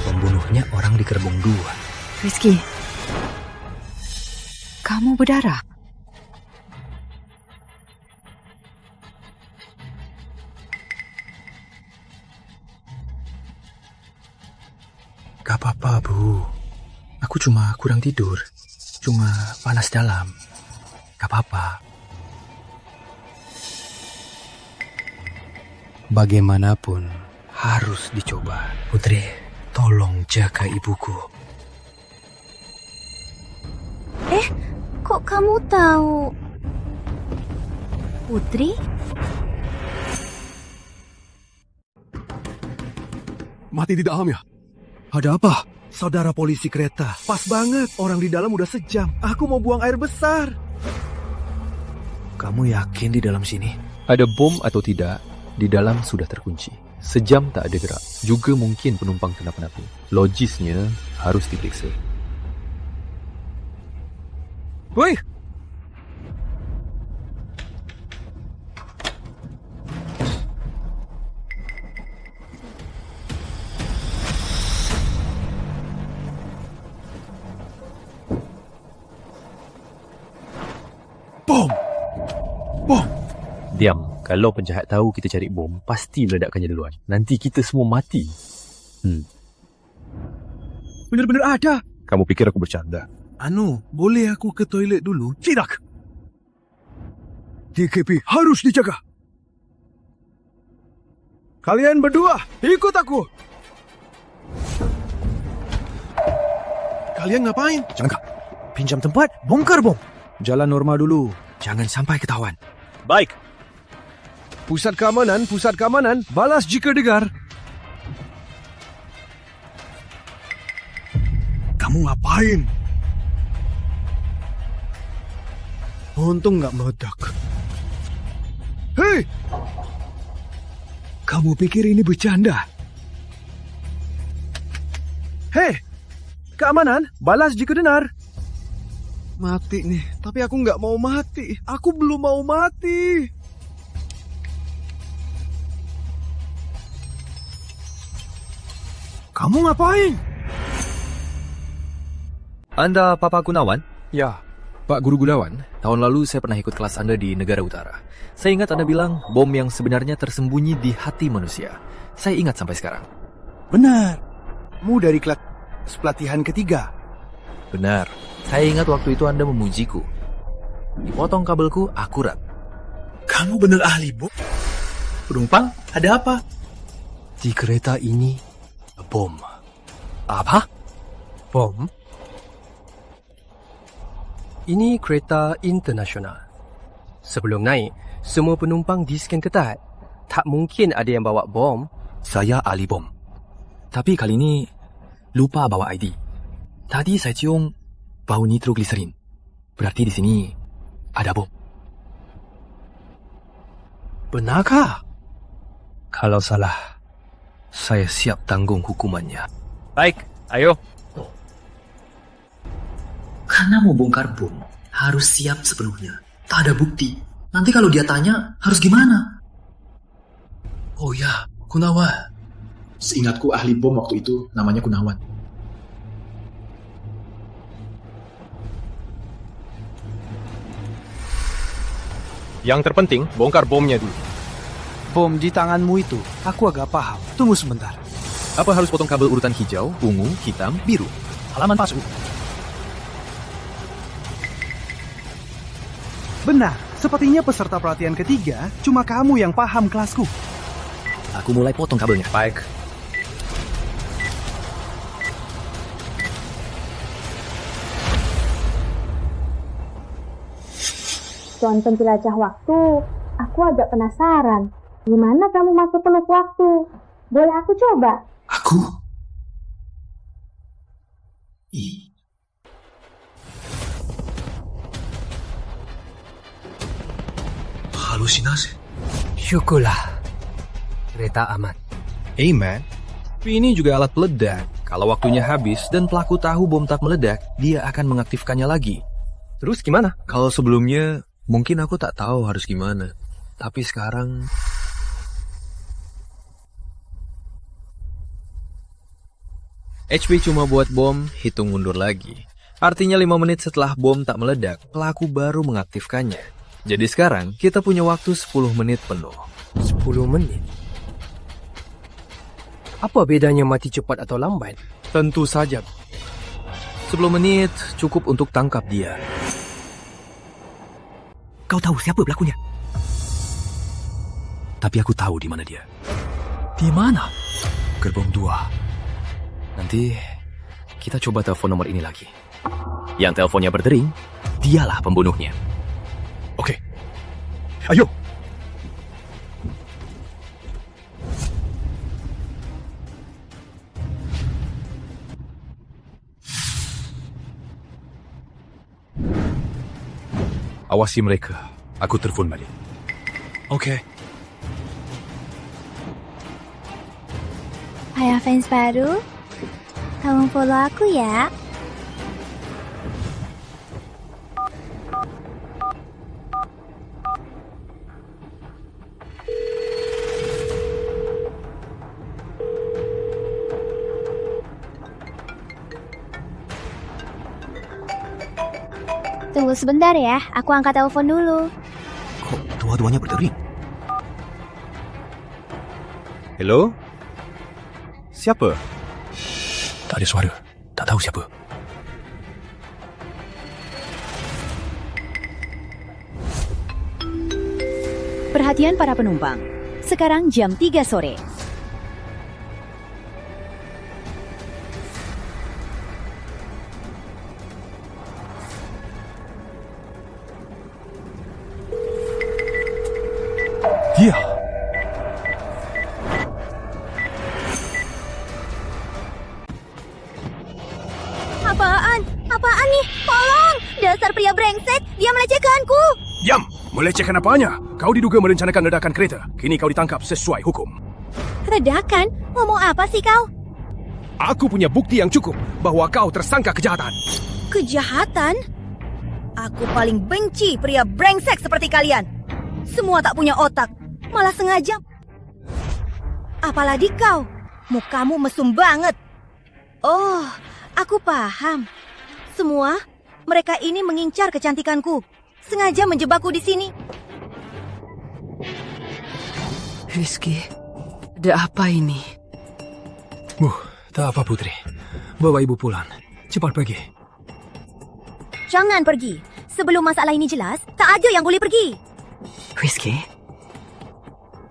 Pembunuhnya orang di gerbong 2. Rizky, kamu berdarah. Gak apa-apa, Bu. Aku cuma kurang tidur. Cuma panas dalam. Gak apa-apa. Bagaimanapun harus dicoba. Putri, tolong jaga ibuku. Kok kamu tahu? Putri? Mati di dalam ya? Ada apa? Saudara polisi kereta. Pas banget, orang di dalam udah sejam. Aku mau buang air besar. Kamu yakin di dalam sini? Ada bom atau tidak, di dalam sudah terkunci. Sejam tak ada gerak. Juga mungkin penumpang kenapa-napa. Logisnya harus diperiksa. Woi! Bom! Bom! Diam. Kalau penjahat tahu kita cari bom, pasti meledakkannya duluan. Nanti kita semua mati. Benar-benar ada. Kamu pikir aku bercanda? Boleh aku ke toilet dulu? Tidak! DKP harus dijaga. Kalian berdua, ikut aku. Kalian ngapain? Jangan, pinjam tempat, bongkar bom. jalan normal dulu. Jangan sampai ketahuan. Baik. Pusat keamanan, balas jika dengar. Kamu ngapain? Untung nggak meledak. Hei! Kamu pikir ini bercanda? Hei! Keamanan, balas jika dengar. Mati nih, tapi aku nggak mau mati. Aku belum mau mati. Kamu ngapain? Anda Papa Gunawan? Ya. Pak Guru Gunawan, tahun lalu saya pernah ikut kelas Anda di Negara Utara. Saya ingat Anda bilang bom yang sebenarnya tersembunyi di hati manusia. Saya ingat sampai sekarang. Benar. Mu dari kelas pelatihan ketiga. Benar. Saya ingat waktu itu Anda memujiku. Dipotong kabelku akurat. Kamu benar ahli bom? Penumpang, ada apa? Di kereta ini bom. Apa? Bom? Ini kereta internasional. Sebelum naik, semua penumpang di-scan ketat. Tak mungkin ada yang bawa bom. Saya ahli bom. Tapi kali ini lupa bawa ID. Tadi saya cium bau nitrogliserin. Berarti di sini ada bom. Benarkah? Kalau salah, saya siap tanggung hukumannya. Baik, ayo. Karena mau bongkar bom, harus siap sepenuhnya. Tak ada bukti. Nanti kalau dia tanya, harus gimana? Oh ya, Gunawan. Seingatku ahli bom waktu itu namanya Gunawan. Yang terpenting, bongkar bomnya dulu. Bom di tanganmu itu, aku agak paham. Tunggu sebentar. Apa harus potong kabel urutan hijau, ungu, hitam, biru? Halaman palsu. Benar, sepertinya peserta pelatihan ketiga cuma kamu yang paham kelasku. Aku mulai potong kabelnya. Baik. Tuan penjelajah waktu, aku agak penasaran. Gimana kamu masuk peluk waktu? Boleh aku coba? Aku? Halusinasi. Syukurlah. Kereta aman. Amen. Tapi ini juga alat peledak. Kalau waktunya habis dan pelaku tahu bom tak meledak, dia akan mengaktifkannya lagi. Terus gimana? Kalau sebelumnya, mungkin aku tak tahu harus gimana. Tapi sekarang... HP cuma buat bom, hitung mundur lagi. Artinya 5 menit setelah bom tak meledak, pelaku baru mengaktifkannya. Jadi sekarang, kita punya waktu 10 menit penuh. 10 menit? Apa bedanya mati cepat atau lambat? Tentu saja. 10 menit cukup untuk tangkap dia. Kau tahu siapa pelakunya? Tapi aku tahu di mana dia. Di mana? Gerbong 2. Nanti kita coba telepon nomor ini lagi. Yang teleponnya berdering, dialah pembunuhnya. Oke. Ayo. Awasi mereka. Aku telefon balik. Oke. Hai fans baru, tolong follow aku ya. Tunggu sebentar ya, aku angkat telepon dulu. Kok dua-duanya berdering? Hello? Siapa? Tak ada suara. Tak tahu siapa. Perhatian para penumpang. Sekarang jam 3 sore. Apaan nih? Tolong! Dasar pria brengsek, dia melecehkanku. Diam! Melecehkan apanya? Kau diduga merencanakan ledakan kereta. Kini kau ditangkap sesuai hukum. Ledakan? Ngomong apa sih kau? Aku punya bukti yang cukup bahwa kau tersangka kejahatan. Kejahatan? Aku paling benci pria brengsek seperti kalian. Semua tak punya otak, malah sengaja. Apalagi kau, mukamu mesum banget. Oh, aku paham. Semua mereka ini mengincar kecantikanku, sengaja menjebakku di sini. Rizky, ada apa ini? Tak apa Putri. Bawa ibu pulang. Cepat pergi. Jangan pergi. Sebelum masalah ini jelas, tak ada yang boleh pergi. Rizky,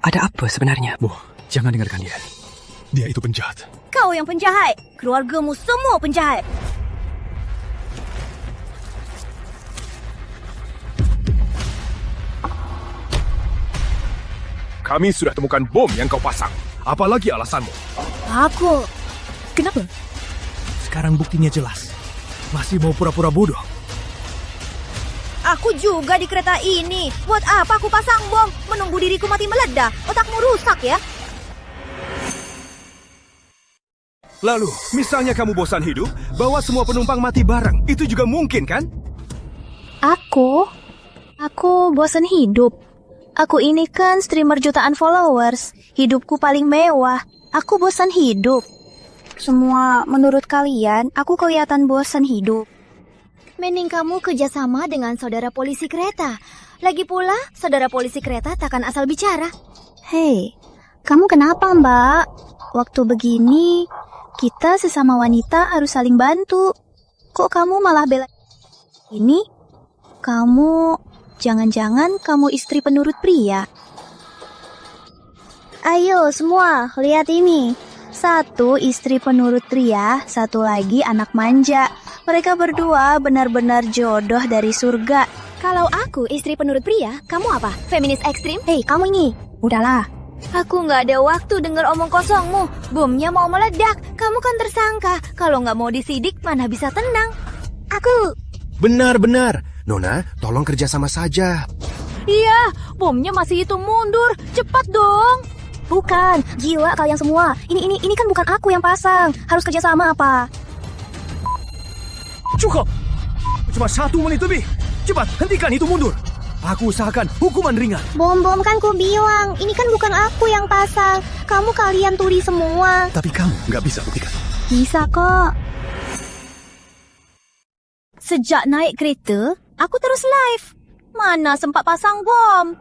ada apa sebenarnya? Jangan dengarkan dia. Dia itu penjahat. Kau yang penjahat. Keluargamu semua penjahat. Kami sudah temukan bom yang kau pasang. Apalagi alasanmu? Aku... Kenapa? Sekarang buktinya jelas. Masih mau pura-pura bodoh. Aku juga di kereta ini. Buat apa aku pasang bom? Menunggu diriku mati meledak. Otakmu rusak ya? Lalu, misalnya kamu bosan hidup, bawa semua penumpang mati bareng. Itu juga mungkin, kan? Aku bosan hidup. Aku ini kan streamer jutaan followers. Hidupku paling mewah. Aku bosan hidup. Semua menurut kalian, aku kelihatan bosan hidup. Mending kamu kerjasama dengan saudara polisi kereta. Lagi pula, saudara polisi kereta takkan asal bicara. Hei, kamu kenapa mbak? Waktu begini, kita sesama wanita harus saling bantu. Kok kamu malah bela ini? Kamu, jangan-jangan kamu istri penurut pria? Ayo semua, lihat ini. Satu istri penurut pria, satu lagi anak manja. Mereka berdua benar-benar jodoh dari surga. Kalau aku istri penurut pria, kamu apa? Feminis ekstrim? Hei, kamu ini. Udahlah. Aku nggak ada waktu dengar omong kosongmu. Bomnya mau meledak. Kamu kan tersangka. Kalau nggak mau disidik, mana bisa tenang. Aku... Benar-benar. Nona, tolong kerjasama saja. Iya, bomnya masih hitung mundur. Cepat dong. Bukan, gila kalian semua. Ini kan bukan aku yang pasang. Harus kerjasama apa? Cukup. Cuma 1 menit lebih. Cepat, hentikan itu mundur. Aku usahakan hukuman ringan. Bom-bom kan ku bilang. Ini kan bukan aku yang pasang. Kamu kalian tuli semua. Tapi kamu nggak bisa buktikan. Bisa kok. Sejak naik kereta, aku terus live. Mana sempat pasang bom?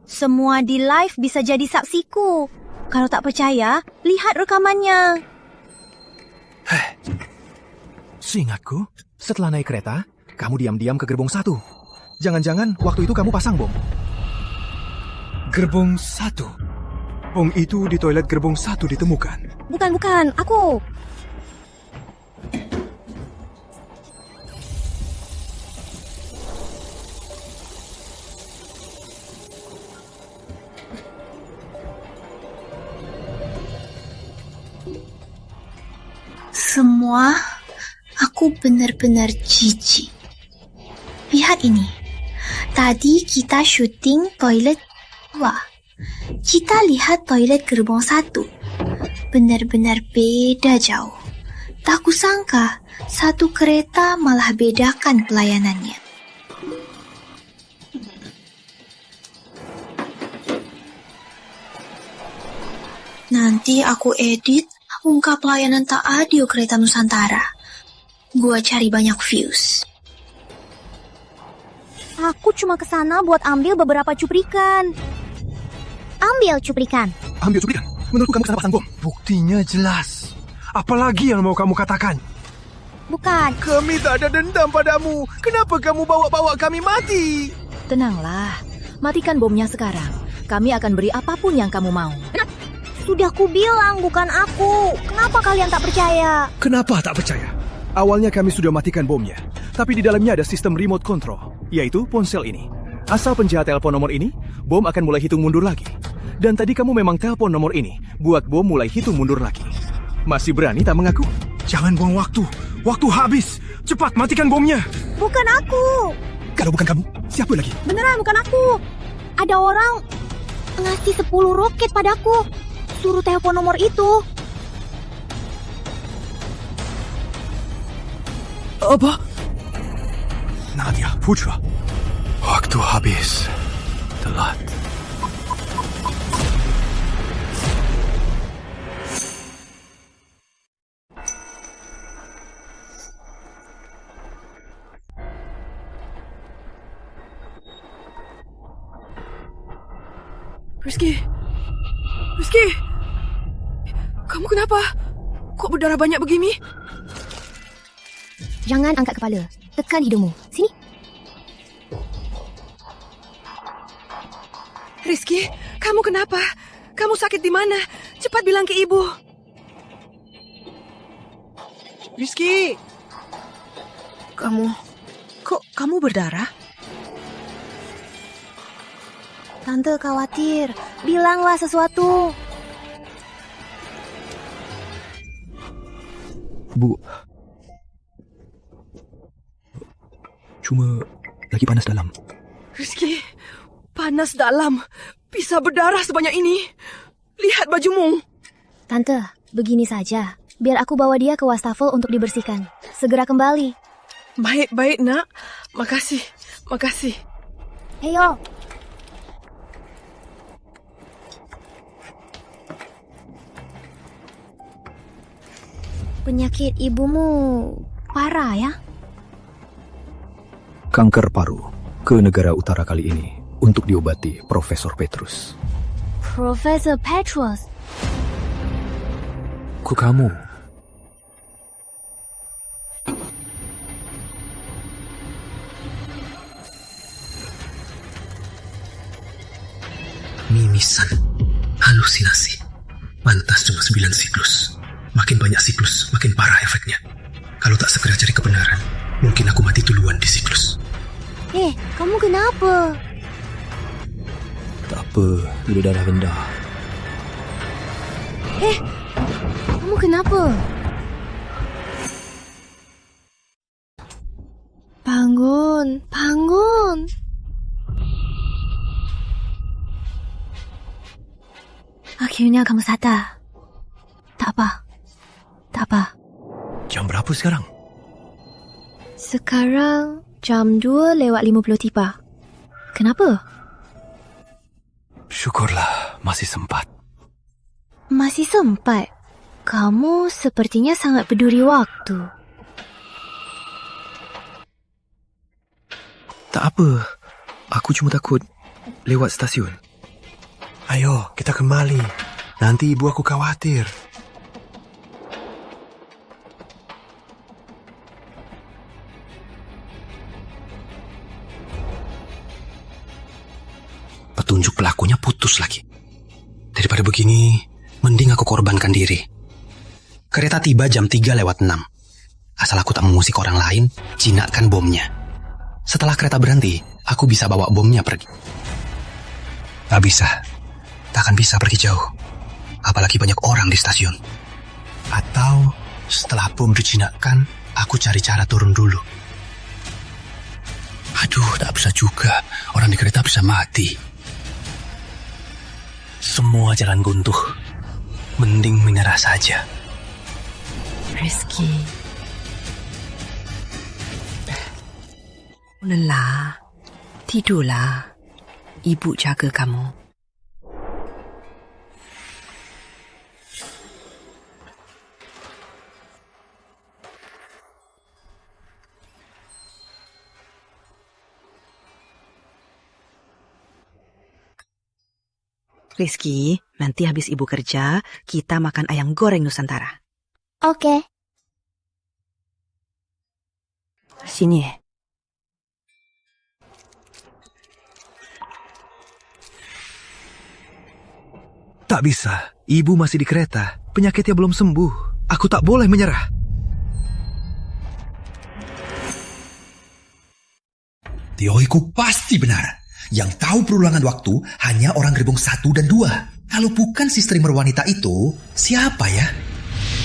Semua di live bisa jadi saksiku. Kalau tak percaya, lihat rekamannya. Seingatku, setelah naik kereta, kamu diam-diam ke gerbong 1. Jangan-jangan waktu itu kamu pasang bom. Gerbong 1. Bom itu di toilet gerbong 1 ditemukan. Bukan, aku. Semua, aku benar-benar jijik. Lihat ini. Tadi kita syuting toilet 2. Kita lihat toilet gerbong 1. Benar-benar beda jauh. Tak kusangka, satu kereta malah bedakan pelayanannya. Nanti aku edit, ungkap pelayanan tak adil kereta Nusantara. Gua cari banyak views. Aku cuma kesana buat ambil beberapa cuplikan. Ambil cuplikan? Menurutku kamu kesana pasang bom. Buktinya jelas. Apalagi yang mau kamu katakan? Bukan. Kami tak ada dendam padamu. Kenapa kamu bawa-bawa kami mati? Tenanglah. Matikan bomnya sekarang. Kami akan beri apapun yang kamu mau. Sudah kubilang bukan aku. Kenapa kalian tak percaya? Kenapa tak percaya? Awalnya kami sudah matikan bomnya. Tapi di dalamnya ada sistem remote control, yaitu ponsel ini. Asal penjahat telepon nomor ini, bom akan mulai hitung mundur lagi. Dan tadi kamu memang telepon nomor ini, buat bom mulai hitung mundur lagi. Masih berani tak mengaku? Jangan buang waktu. Waktu habis. Cepat, matikan bomnya. Bukan aku. Kalau bukan kamu, siapa lagi? Beneran bukan aku. Ada orang ngasih 10 roket padaku. Suruh telepon nomor itu. Apa? Nadia, Putra. Waktu habis. Telat. Rizky, kamu kenapa? Kok berdarah banyak begini? Jangan angkat kepala. Tekan hidungmu. Sini. Rizky, kamu kenapa? Kamu sakit di mana? Cepat bilang ke ibu. Rizky, kok kamu berdarah? Tante khawatir. Bilanglah sesuatu. Bu, cuma lagi panas dalam. Rizky, panas dalam. Bisa berdarah sebanyak ini. Lihat bajumu. Tante, begini saja. Biar aku bawa dia ke wastafel untuk dibersihkan. Segera kembali. Baik, nak. Makasih. Ayo. Penyakit ibumu parah ya? Kanker paru ke negara utara kali ini untuk diobati Profesor Petrus. Profesor Petrus? Ku kamu. Mimisan, halusinasi. Pantas cuma 9 siklus. Makin banyak siklus, makin parah efeknya. Kalau tak segera cari kebenaran, mungkin aku mati duluan di siklus. Kamu kenapa? Tak apa, udah darah rendah. Kamu kenapa? Bangun. Akhirnya kamu sadar. Tak apa. Jam berapa sekarang? Sekarang jam 2:50 tiba. Kenapa? Syukurlah, masih sempat. Masih sempat. Kamu sepertinya sangat peduli waktu. Tak apa, aku cuma takut lewat stasiun. Ayo, kita kembali. Nanti ibu aku khawatir. Petunjuk pelakunya putus lagi. Daripada begini, mending aku korbankan diri. Kereta tiba jam 3:06. Asal aku tak mengusik orang lain, jinakkan bomnya. Setelah kereta berhenti, aku bisa bawa bomnya pergi. Tak bisa. Takkan bisa pergi jauh. Apalagi banyak orang di stasiun. Atau setelah bom dijinakkan, aku cari cara turun dulu. Aduh, tak bisa juga. Orang di kereta bisa mati. Semua jalan buntu. Mending menyerah saja. Rizky. Lelah. Tidurlah. Ibu jaga kamu. Rizky, nanti habis ibu kerja, kita makan ayam goreng Nusantara. Oke. Sini. Tak bisa, ibu masih di kereta. Penyakitnya belum sembuh. Aku tak boleh menyerah. Teoriku pasti benar. Yang tahu perulangan waktu hanya orang gerbong 1 dan 2. Kalau bukan si streamer wanita itu, siapa ya?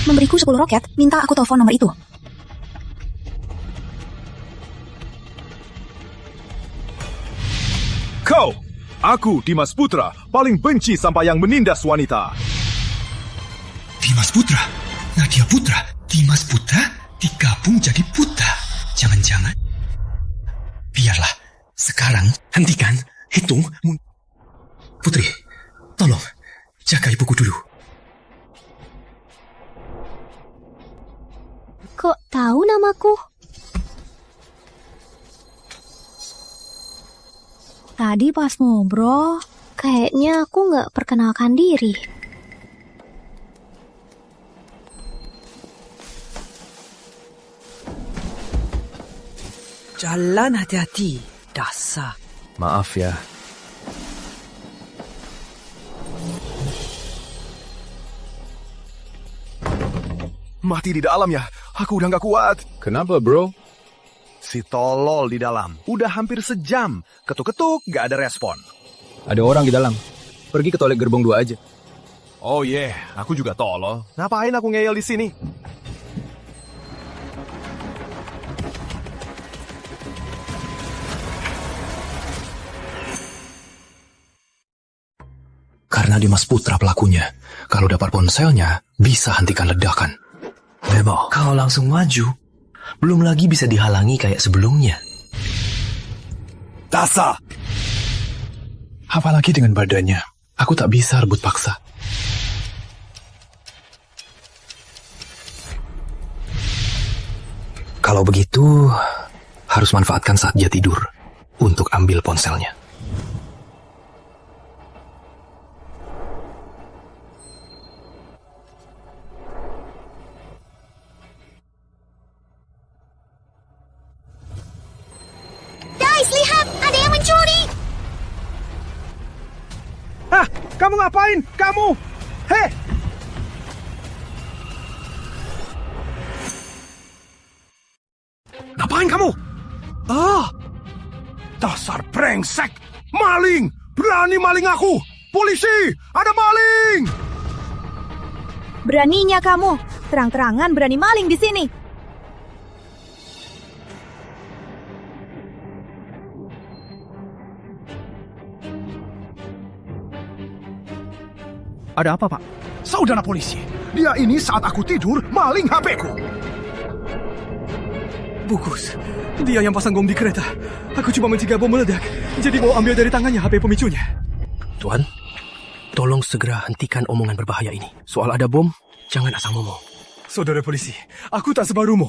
Memberiku 10 roket, minta aku telepon nomor itu. Kau! Aku, Dimas Putra, paling benci sampai yang menindas wanita. Dimas Putra? Nadia Putra? Dimas Putra? Digabung jadi Putra? Jangan-jangan? Biarlah. Sekarang, hentikan. Hitung. Putri, tolong. Jaga ibuku dulu. Kok tahu namaku? Tadi pas ngobrol, kayaknya aku nggak perkenalkan diri. Jalan hati-hati, dasar. Maaf ya. Mati di dalam ya. Aku udah gak kuat. Kenapa, bro? Si tolol di dalam. Udah hampir sejam. Ketuk-ketuk, gak ada respon. Ada orang di dalam. Pergi ke toilet gerbong 2 aja. Oh aku juga tolol. Ngapain aku ngeyel di sini? Karena Dimas Putra pelakunya. Kalau dapat ponselnya, bisa hentikan ledakan. Bebo, kau langsung maju. Belum lagi bisa dihalangi kayak sebelumnya. Tasa! Apalagi dengan badannya. Aku tak bisa rebut paksa. Kalau begitu, harus manfaatkan saat dia tidur untuk ambil ponselnya. Guys, lihat! Ada yang mencuri! Hah? Kamu ngapain? Kamu! Hei! Ngapain kamu? Dasar brengsek! Maling! Berani maling aku! Polisi! Ada maling! Beraninya kamu, terang-terangan berani maling di sini. Ada apa, Pak? Saudara polisi, dia ini saat aku tidur maling HP-ku. Bukus, dia yang pasang bom di kereta. Aku cuma mencegah bom meledak, jadi mau ambil dari tangannya HP pemicunya. Tuan, tolong segera hentikan omongan berbahaya ini. Soal ada bom, jangan asal ngomong. Saudara polisi, aku tak sebarumu.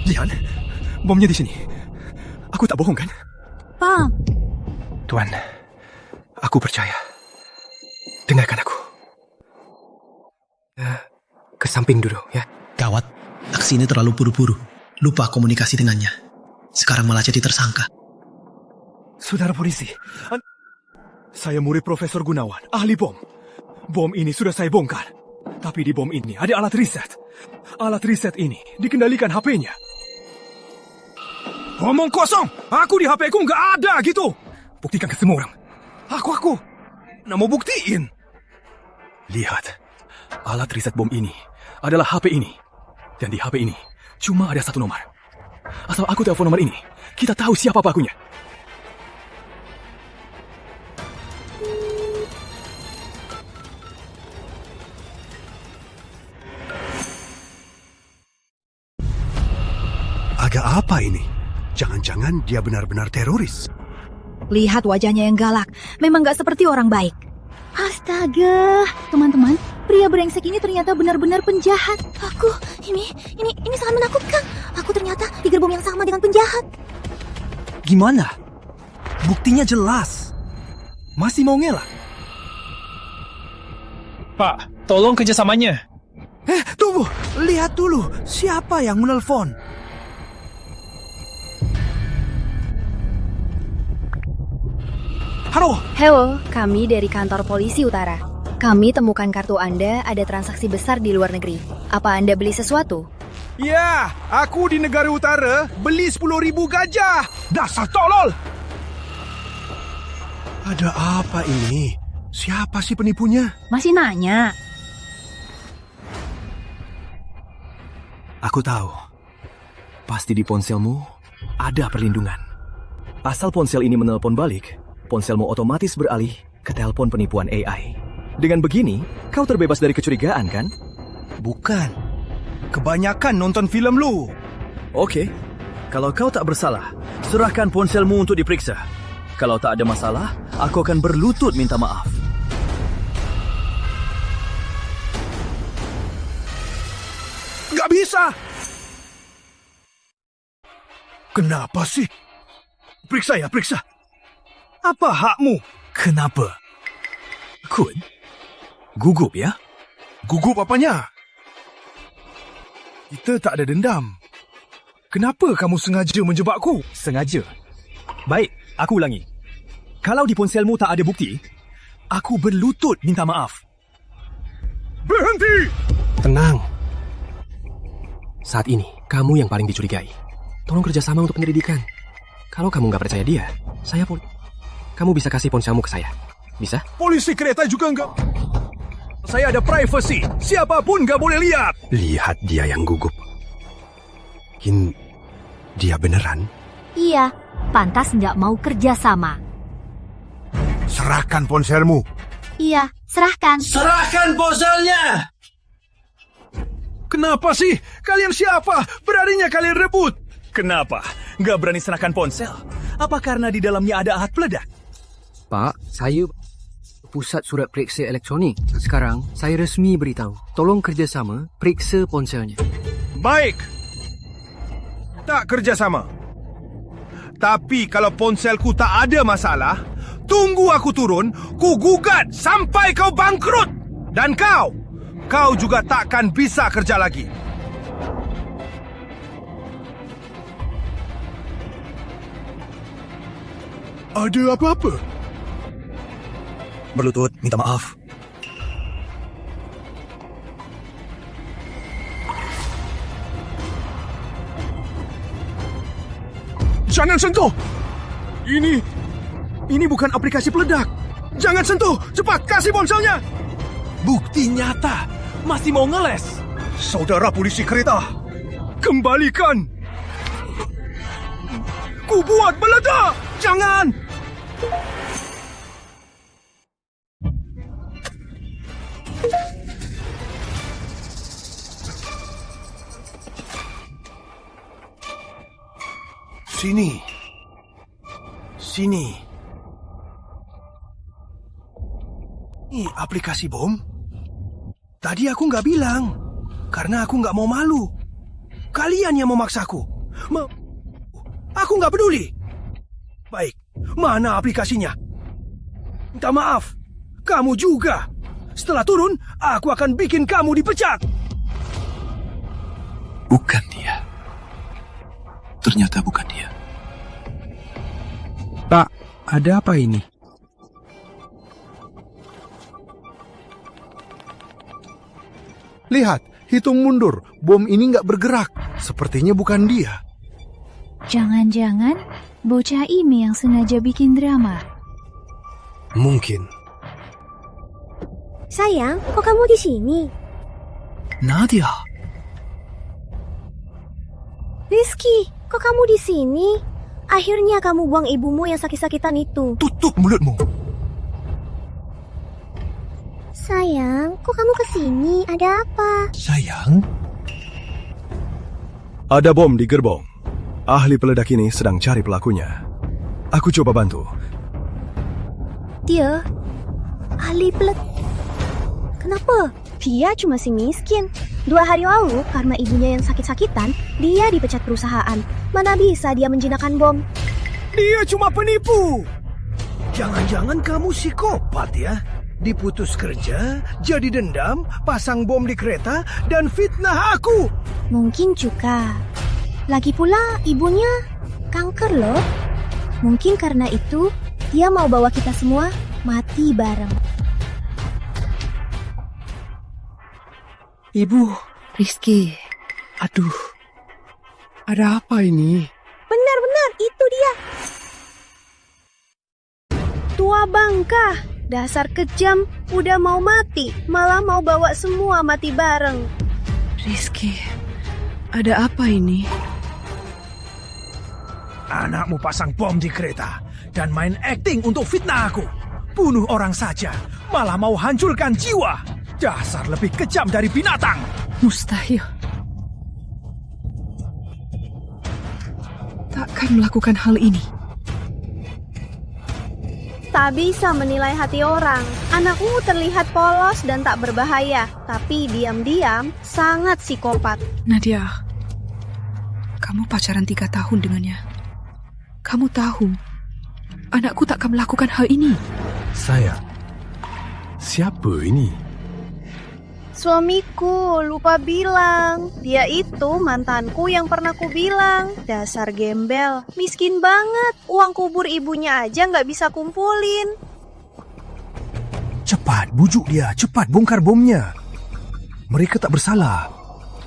Lihat, bomnya di sini. Aku tak bohong kan? Pak. Tuan, aku percaya. Dengarkan aku. Ke samping dulu ya. Gawat, aksi ini terlalu buru-buru. Lupa komunikasi dengannya. Sekarang malah jadi tersangka. Saudara polisi, saya murid Profesor Gunawan, ahli bom. Bom ini sudah saya bongkar. Tapi di bom ini ada alat riset. Alat riset ini dikendalikan HP-nya. Ngomong kosong! Aku di HP-ku nggak ada gitu! Buktikan ke semua orang. Aku. Nah mau buktiin. Lihat, alat riset bom ini adalah HP ini. Dan di HP ini cuma ada satu nomor. Asal aku telepon nomor ini, kita tahu siapa pelakunya. Agak apa ini? Jangan-jangan dia benar-benar teroris. Lihat wajahnya yang galak. Memang gak seperti orang baik. Astaga, teman-teman, pria brengsek ini ternyata benar-benar penjahat. Ini sangat menakutkan. Aku ternyata di gerbong yang sama dengan penjahat. Gimana? Buktinya jelas. Masih mau ngelak? Pak, tolong kerjasamanya. Tunggu. Lihat dulu. Siapa yang menelpon? Halo, kami dari kantor polisi utara. Kami temukan kartu Anda ada transaksi besar di luar negeri. Apa Anda beli sesuatu? Ya, aku di negara utara beli 10.000 gajah. Dasar tolol! Ada apa ini? Siapa sih penipunya? Masih nanya? Aku tahu. Pasti di ponselmu ada perlindungan. Asal ponsel ini menelpon balik, ponselmu otomatis beralih ke telepon penipuan AI. Dengan begini, kau terbebas dari kecurigaan, kan? Bukan. Kebanyakan nonton film lu. Oke. Kalau kau tak bersalah, serahkan ponselmu untuk diperiksa. Kalau tak ada masalah, aku akan berlutut minta maaf. Gak bisa! Kenapa sih? Periksa ya, periksa. Apa hakmu? Kenapa? Kun? Gugup ya? Gugup apanya? Kita tak ada dendam. Kenapa kamu sengaja menjebakku? Sengaja? Baik, aku ulangi. Kalau di ponselmu tak ada bukti, aku berlutut minta maaf. Berhenti! Tenang. Saat ini, kamu yang paling dicurigai. Tolong kerjasama untuk penyelidikan. Kalau kamu nggak percaya dia, saya pun. Kamu bisa kasih ponselmu ke saya. Bisa? Polisi kereta juga enggak. Saya ada privasi. Siapapun nggak boleh lihat. Lihat dia yang gugup. Dia beneran? Iya, pantas nggak mau kerja sama. Serahkan ponselmu. Iya, serahkan. Serahkan ponselnya! Kenapa sih? Kalian siapa? Beraninya kalian rebut? Kenapa? Nggak berani serahkan ponsel? Apa karena di dalamnya ada alat peledak? Pak, saya pusat surat periksa elektronik. Sekarang, saya resmi beritahu. Tolong kerjasama, periksa ponselnya. Baik. Tak kerjasama. Tapi kalau ponselku tak ada masalah, tunggu aku turun, ku gugat sampai kau bangkrut. Dan kau juga takkan bisa kerja lagi. Ada apa-apa? Berlutut, minta maaf. Jangan sentuh! Ini bukan aplikasi peledak. Jangan sentuh! Cepat, kasih ponselnya! Bukti nyata. Masih mau ngeles. Saudara polisi kereta, kembalikan! Ku buat meledak! Jangan! Sini. Ini aplikasi bom? Tadi aku nggak bilang, karena aku nggak mau malu. Kalian yang memaksaku. Aku nggak peduli. Baik, mana aplikasinya? Minta maaf, kamu juga. Setelah turun, aku akan bikin kamu dipecat. Bukan dia. Ternyata bukan dia. Pak, ada apa ini? Lihat, hitung mundur. Bom ini nggak bergerak. Sepertinya bukan dia. Jangan-jangan bocah ini yang sengaja bikin drama. Mungkin. Sayang, kok kamu di sini? Nadia. Rizky, kok kamu di sini? Akhirnya kamu buang ibumu yang sakit-sakitan itu. Tutup mulutmu. Sayang, kok kamu kesini? Ada apa? Sayang? Ada bom di gerbong. Ahli peledak ini sedang cari pelakunya. Aku coba bantu. Dia? Ahli peledak? Kenapa? Dia cuma si miskin. 2 hari lalu, karena ibunya yang sakit-sakitan, dia dipecat perusahaan. Mana bisa dia menjinakkan bom? Dia cuma penipu. Jangan-jangan kamu psikopat ya? Diputus kerja, jadi dendam, pasang bom di kereta, dan fitnah aku. Mungkin juga. Lagi pula ibunya kanker loh. Mungkin karena itu dia mau bawa kita semua mati bareng. Ibu. Rizky. Aduh. Ada apa ini? Benar-benar itu dia. Tua bangka. Dasar kejam, udah mau mati, malah mau bawa semua mati bareng. Rizky, ada apa ini? Anakmu pasang bom di kereta dan main akting untuk fitnah aku. Bunuh orang saja, malah mau hancurkan jiwa. Dasar lebih kejam dari binatang. Mustahil. Takkan melakukan hal ini. Tak bisa menilai hati orang. Anakmu terlihat polos dan tak berbahaya, tapi diam-diam sangat psikopat. Nadia, kamu pacaran 3 tahun dengannya. Kamu tahu, anakku takkan melakukan hal ini. Sayang, siapa ini? Suamiku, lupa bilang. Dia itu mantanku yang pernah ku bilang. Dasar gembel, miskin banget. Uang kubur ibunya aja nggak bisa kumpulin. Cepat, bujuk dia. Cepat, bongkar bomnya. Mereka tak bersalah.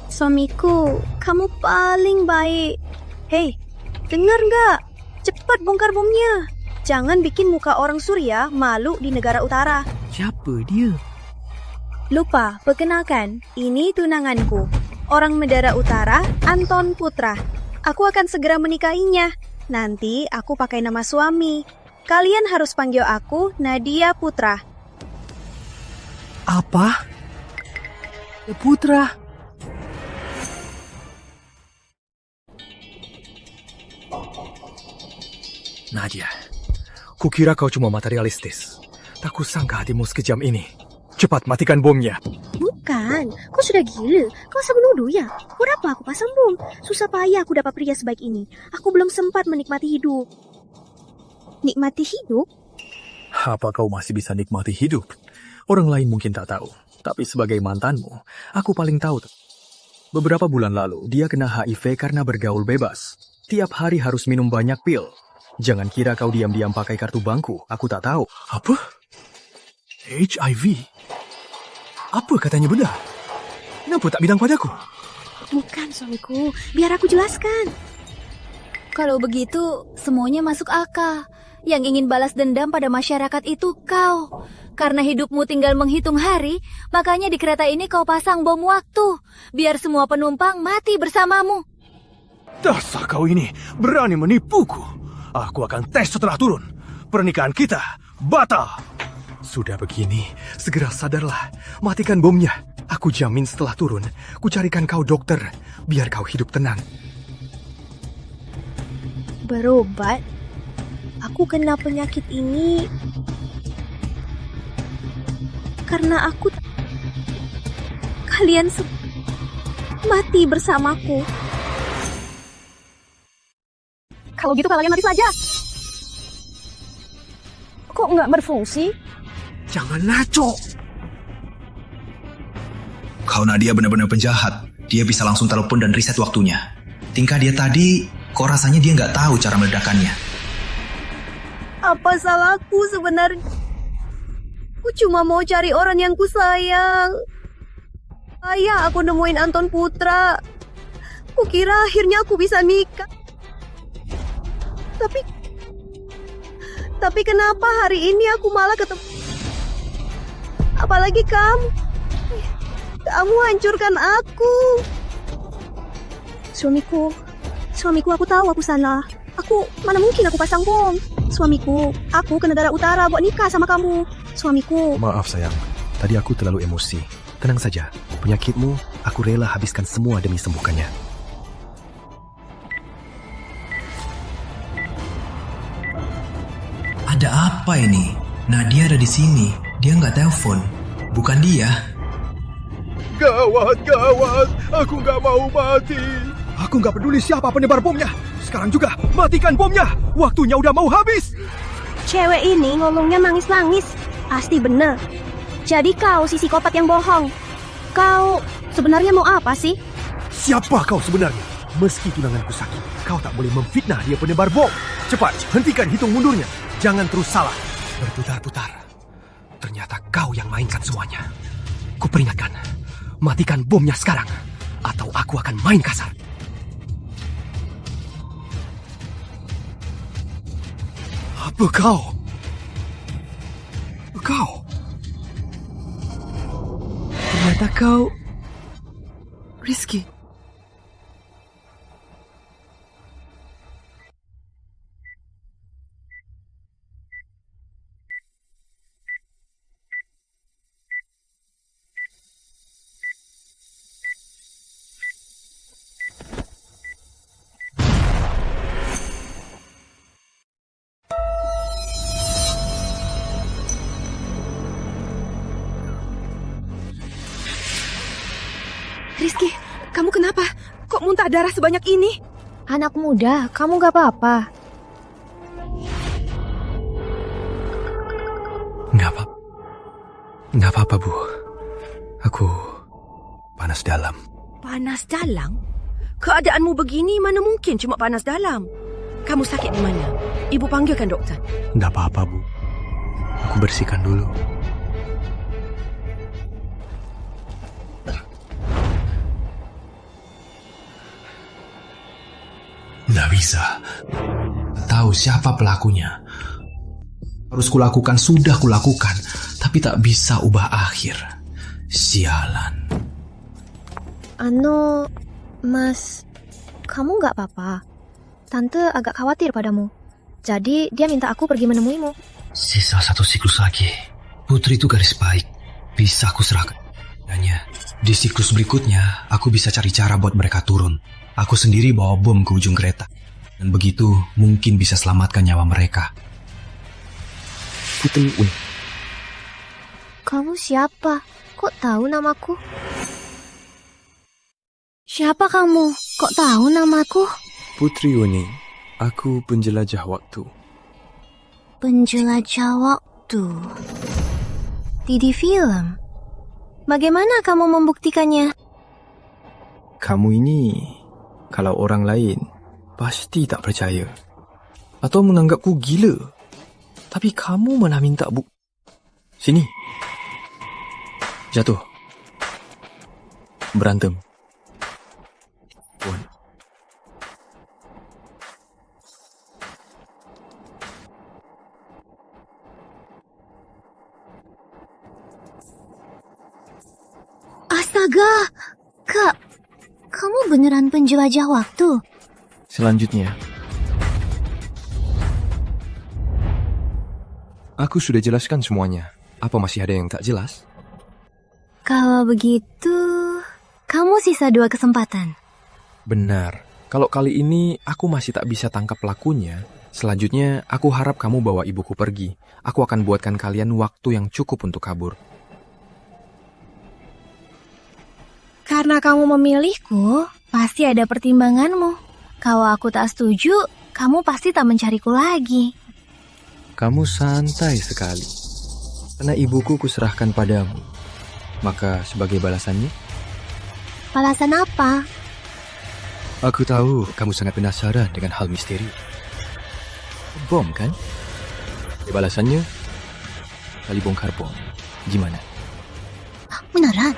Suamiku, kamu paling baik. Hei, dengar nggak? Cepat bongkar bomnya. Jangan bikin muka orang Surya malu di negara utara. Siapa dia? Lupa, perkenalkan, ini tunanganku. Orang negara utara, Anton Putra. Aku akan segera menikahinya. Nanti aku pakai nama suami. Kalian harus panggil aku Nadia Putra. Apa? Putra? Nadia, kukira kau cuma materialistis. Tak kusangka hatimu sekejam ini. Cepat matikan bomnya. Bukan, kau sudah gila. Kau asal menuduh ya? Kenapa aku pasang bom? Susah payah aku dapat pria sebaik ini. Aku belum sempat menikmati hidup. Nikmati hidup? Apa kau masih bisa nikmati hidup? Orang lain mungkin tak tahu. Tapi sebagai mantanmu, aku paling tahu. Beberapa bulan lalu, dia kena HIV karena bergaul bebas. Tiap hari harus minum banyak pil. Jangan kira kau diam-diam pakai kartu bangku. Aku tak tahu. Apa? HIV? Apa katanya benar? Kenapa tak bilang padaku? Bukan suamiku, biar aku jelaskan. Kalau begitu, semuanya masuk akal. Yang ingin balas dendam pada masyarakat itu kau. Karena hidupmu tinggal menghitung hari, makanya di kereta ini kau pasang bom waktu. Biar semua penumpang mati bersamamu. Dasar kau ini berani menipuku. Aku akan tes setelah turun. Pernikahan kita batal. Sudah begini, segera sadarlah. Matikan bomnya. Aku jamin setelah turun, ku carikan kau dokter, biar kau hidup tenang. Berobat? Aku kena penyakit ini karena aku... Kalian mati bersamaku. Kalau gitu kalian mati saja. Kok nggak berfungsi? Jangan ngaco. Kau Nadia benar-benar penjahat. Dia bisa langsung telepon dan riset waktunya. Tingkah dia tadi, kok rasanya dia nggak tahu cara meledakannya. Apa salahku sebenarnya? Aku cuma mau cari orang yang kusayang. Ayah, aku nemuin Anton Putra. Kukira akhirnya aku bisa nikah. Tapi kenapa hari ini aku malah ketemu? Apalagi kamu. Kamu hancurkan aku. Suamiku aku tahu aku salah. Mana mungkin aku pasang bom. Suamiku, aku ke negara utara buat nikah sama kamu. Suamiku. Maaf sayang, tadi aku terlalu emosi. Tenang saja, penyakitmu aku rela habiskan semua demi sembuhkannya. Ada apa ini? Nadia ada di sini. Dia nggak telepon. Bukan dia. Gawat, aku nggak mau mati. Aku nggak peduli siapa penebar bomnya. Sekarang juga matikan bomnya. Waktunya udah mau habis. Cewek ini ngomongnya nangis-nangis. Pasti bener. Jadi kau si psikopat yang bohong. Kau sebenarnya mau apa sih? Siapa kau sebenarnya? Meski tunanganku sakit, kau tak boleh memfitnah dia penebar bom. Cepat, hentikan hitung mundurnya. Jangan terus salah. Berputar-putar. Ternyata kau yang mainkan semuanya. Kuperingatkan, matikan bomnya sekarang, atau aku akan main kasar. Apa kau? Ternyata kau... Rizky. Rizky, kamu kenapa? Kok muntah darah sebanyak ini? Anak muda, kamu gak apa-apa. Nggak apa-apa, Bu. Aku panas dalam. Panas dalam? Keadaanmu begini mana mungkin cuma panas dalam? Kamu sakit di mana? Ibu panggilkan dokter. Nggak apa-apa, Bu. Aku bersihkan dulu. Nggak bisa. Tahu siapa pelakunya. Harus kulakukan, sudah kulakukan. Tapi tak bisa ubah akhir. Sialan. Mas, kamu gak apa-apa. Tante agak khawatir padamu. Jadi dia minta aku pergi menemuimu. Sisa 1 siklus lagi. Putri itu garis baik. Bisa aku serahkan. Hanya di siklus berikutnya, aku bisa cari cara buat mereka turun. Aku sendiri bawa bom ke ujung kereta. Dan begitu mungkin bisa selamatkan nyawa mereka. Putri Uni. Kamu siapa? Kok tahu namaku? Siapa kamu? Kok tahu namaku? Putri Uni, aku penjelajah waktu. Penjelajah waktu. Di film. Bagaimana kamu membuktikannya? Kamu ini, kalau orang lain, pasti tak percaya. Atau menganggapku gila. Tapi kamu mana minta Sini. Jatuh. Berantem. Puan. Astaga! Kak, kamu beneran penjelajah waktu? Selanjutnya. Aku sudah jelaskan semuanya. Apa masih ada yang tak jelas? Kalau begitu, kamu sisa 2 kesempatan. Benar. Kalau kali ini aku masih tak bisa tangkap pelakunya, selanjutnya aku harap kamu bawa ibuku pergi. Aku akan buatkan kalian waktu yang cukup untuk kabur. Karena kamu memilihku, pasti ada pertimbanganmu. Kalau aku tak setuju, kamu pasti tak mencariku lagi. Kamu santai sekali. Karena ibuku kuserahkan padamu. Maka sebagai balasannya? Balasan apa? Aku tahu kamu sangat penasaran dengan hal misteri. Bom kan? Balasannya? Kali bongkar bom. Gimana? Beneran?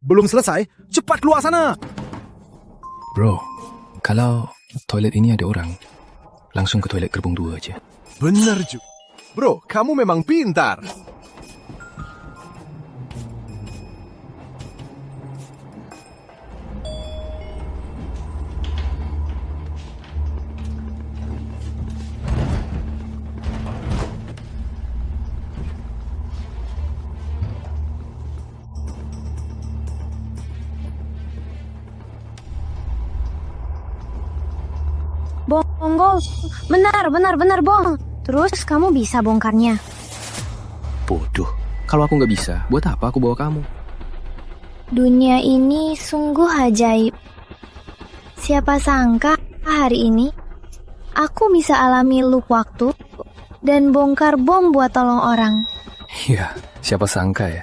Belum selesai? Cepat keluar sana! Bro, kalau toilet ini ada orang, langsung ke toilet gerbong 2 aja. Bener juga. Bro, kamu memang pintar. Bong, benar, Bong. Terus kamu bisa bongkarnya? Bodoh. Kalau aku nggak bisa, buat apa aku bawa kamu? Dunia ini sungguh ajaib. Siapa sangka hari ini aku bisa alami loop waktu dan bongkar bom buat tolong orang. Ya, siapa sangka ya.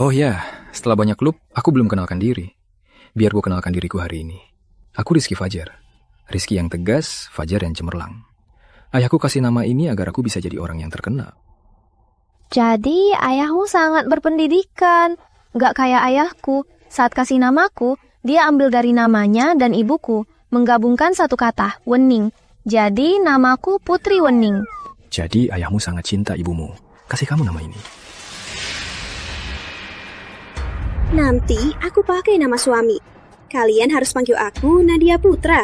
Oh ya, setelah banyak loop, aku belum kenalkan diri. Biar gue kenalkan diriku hari ini. Aku Rizky Fajar. Rizky yang tegas, Fajar yang cemerlang. Ayahku kasih nama ini agar aku bisa jadi orang yang terkenal. Jadi ayahmu sangat berpendidikan. Gak kayak ayahku. Saat kasih namaku, dia ambil dari namanya dan ibuku. Menggabungkan satu kata, Wening. Jadi namaku Putri Wening. Jadi ayahmu sangat cinta ibumu. Kasih kamu nama ini. Nanti aku pakai nama suami. Kalian harus panggil aku Nadia Putra.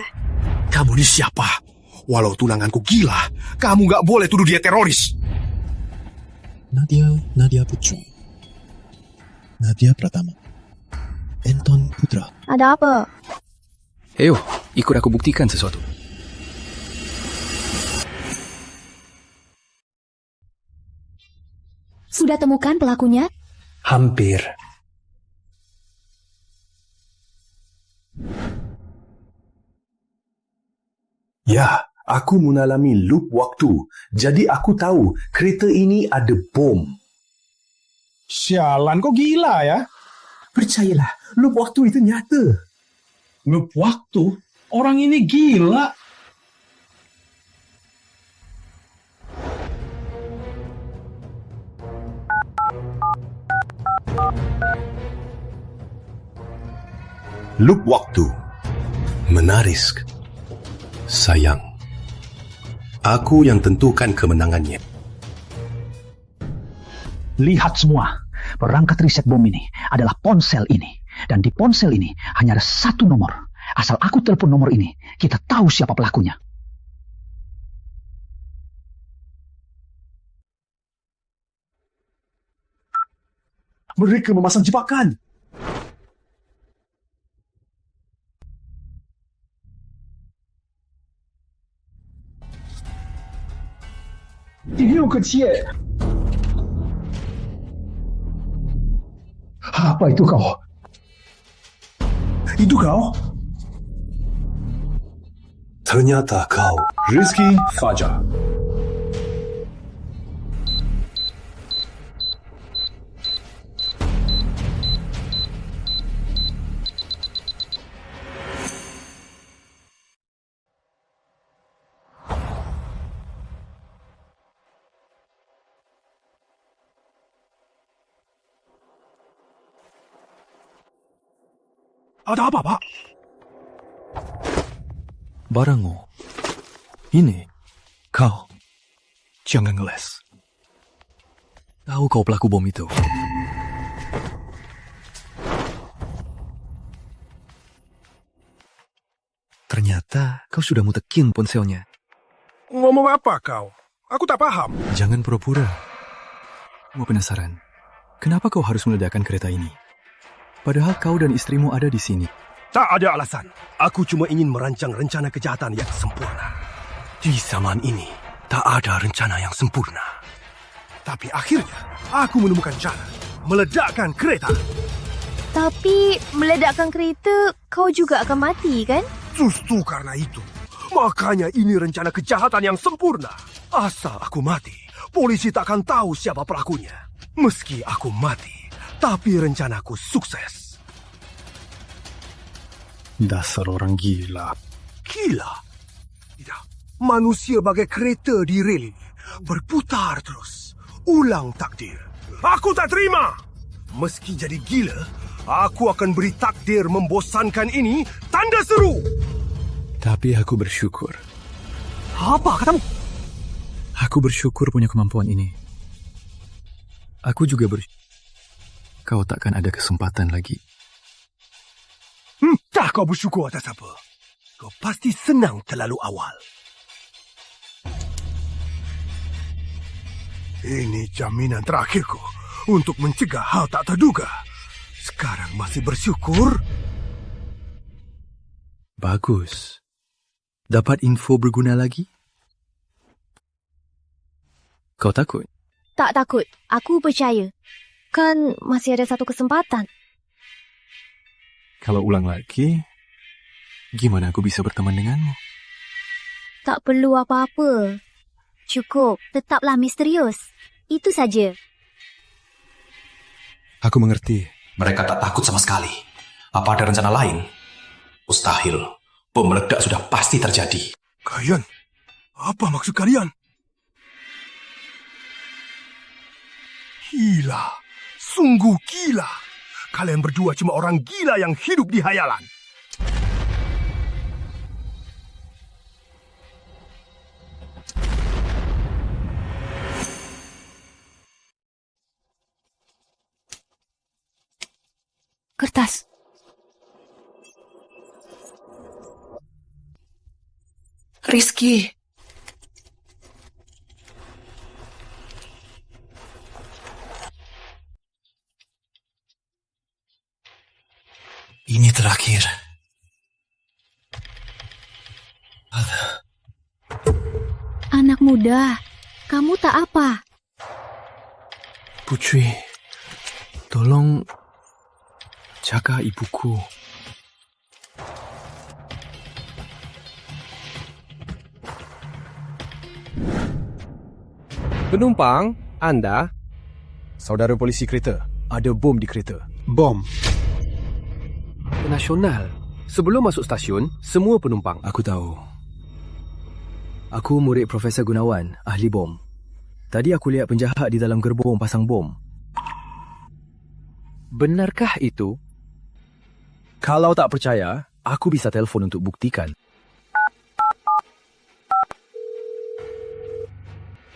Kamu ini siapa? Walau tunanganku gila, kamu gak boleh tuduh dia teroris. Nadia Putra. Nadia Pratama. Anton Putra. Ada apa? Ayo, ikut aku buktikan sesuatu. Sudah temukan pelakunya? Hampir. Ya, aku mengalami loop waktu. Jadi aku tahu kereta ini ada bom. Sialan, kok gila ya? Percayalah, loop waktu itu nyata. Loop waktu? Orang ini gila. Loop waktu. Menarik. Sayang. Aku yang tentukan kemenangannya. Lihat semua. Perangkat riset bom ini adalah ponsel ini. Dan di ponsel ini hanya ada satu nomor. Asal aku telepon nomor ini, kita tahu siapa pelakunya. Mereka memasang jebakan. Apa itu kau? Itu kau? Ternyata kau Rizky Fajar. Ada apa, Pak? Barango. Ini. Kau. Jangan ngeles. Tahu kau pelaku bom itu? Ternyata kau sudah mutekin ponselnya. Ngomong apa kau? Aku tak paham. Jangan pura-pura. Gua penasaran. Kenapa kau harus meledakkan kereta ini? Padahal kau dan istrimu ada di sini. Tak ada alasan. Aku cuma ingin merancang rencana kejahatan yang sempurna. Di zaman ini, tak ada rencana yang sempurna. Tapi akhirnya, aku menemukan cara meledakkan kereta. Tapi meledakkan kereta, kau juga akan mati, kan? Justru karena itu. Makanya ini rencana kejahatan yang sempurna. Asal aku mati, polisi tak akan tahu siapa pelakunya. Meski aku mati, tapi rencanaku sukses. Dasar orang gila. Gila? Tidak. Manusia bagai kereta di rel ini. Berputar terus. Ulang takdir. Aku tak terima. Meski jadi gila, aku akan beri takdir membosankan ini tanda seru. Tapi aku bersyukur. Apa katamu? Aku bersyukur punya kemampuan ini. Aku juga kau takkan ada kesempatan lagi. Tak kau bersyukur atas apa? Kau pasti senang terlalu awal. Ini jaminan terakhirku untuk mencegah hal tak terduga. Sekarang masih bersyukur? Bagus. Dapat info berguna lagi? Kau takut? Tak takut. Aku percaya. Kan masih ada satu kesempatan. Kalau ulang lagi, gimana aku bisa berteman denganmu? Tak perlu apa-apa. Cukup, tetaplah misterius. Itu saja. Aku mengerti. Mereka tak takut sama sekali. Apa ada rencana lain? Mustahil. Bom meledak sudah pasti terjadi. Kalian? Apa maksud kalian? Gila. Sungguh gila. Kalian berdua cuma orang gila yang hidup di hayalan. Kertas. Rizky. Ini terakhir. Anak muda, kamu tak apa? Putri, tolong jaga ibuku. Penumpang, Anda? Saudara polisi kereta, ada bom di kereta. Bom? Nasional. Sebelum masuk stasiun, semua penumpang. Aku tahu. Aku murid Profesor Gunawan, ahli bom. Tadi aku lihat penjahat di dalam gerbong pasang bom. Benarkah itu? Kalau tak percaya, aku bisa telefon untuk buktikan.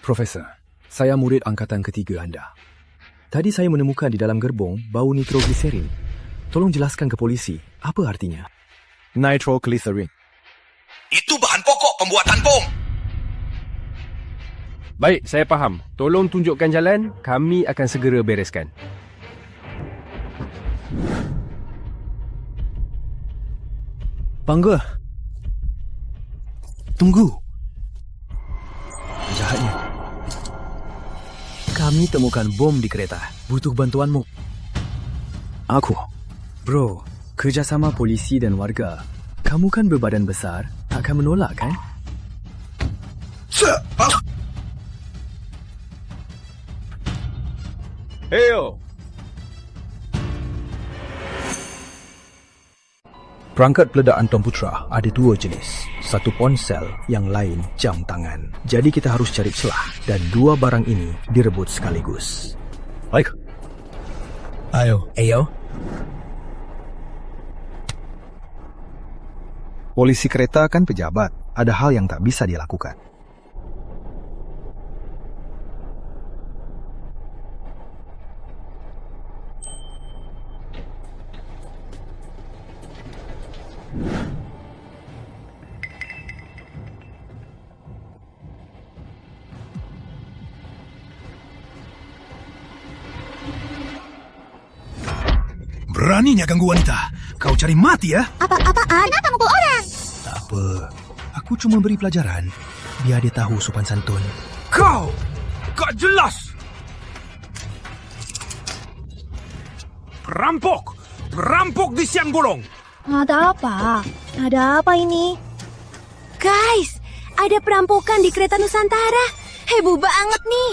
Profesor, saya murid angkatan ketiga anda. Tadi saya menemukan di dalam gerbong bau nitrogliserin. Tolong jelaskan ke polisi, apa artinya? Nitroglycerin. Itu bahan pokok pembuatan bom. Baik, saya faham. Tolong tunjukkan jalan, kami akan segera bereskan. Bangga. Tunggu. Penjahatnya. Kami temukan bom di kereta. Butuh bantuanmu. Aku. Bro, kerjasama polisi dan warga. Kamu kan berbadan besar, takkan menolak kan? Heyo! Perangkat peledakan Tuan Putra ada dua jenis. Satu ponsel, yang lain jam tangan. Jadi kita harus cari celah dan dua barang ini direbut sekaligus. Baik. Ayo. Polisi kereta kan pejabat. Ada hal yang tak bisa dia lakukan. Beraninya ganggu wanita. Kau cari mati ya? Apaan? Kenapa mukul orang? Tak apa. Aku cuma beri pelajaran. Biar dia tahu sopan santun. Kau! Gak jelas! Perampok! Perampok di siang bolong! Ada apa? Ada apa ini? Guys, ada perampokan di kereta Nusantara. Heboh banget nih.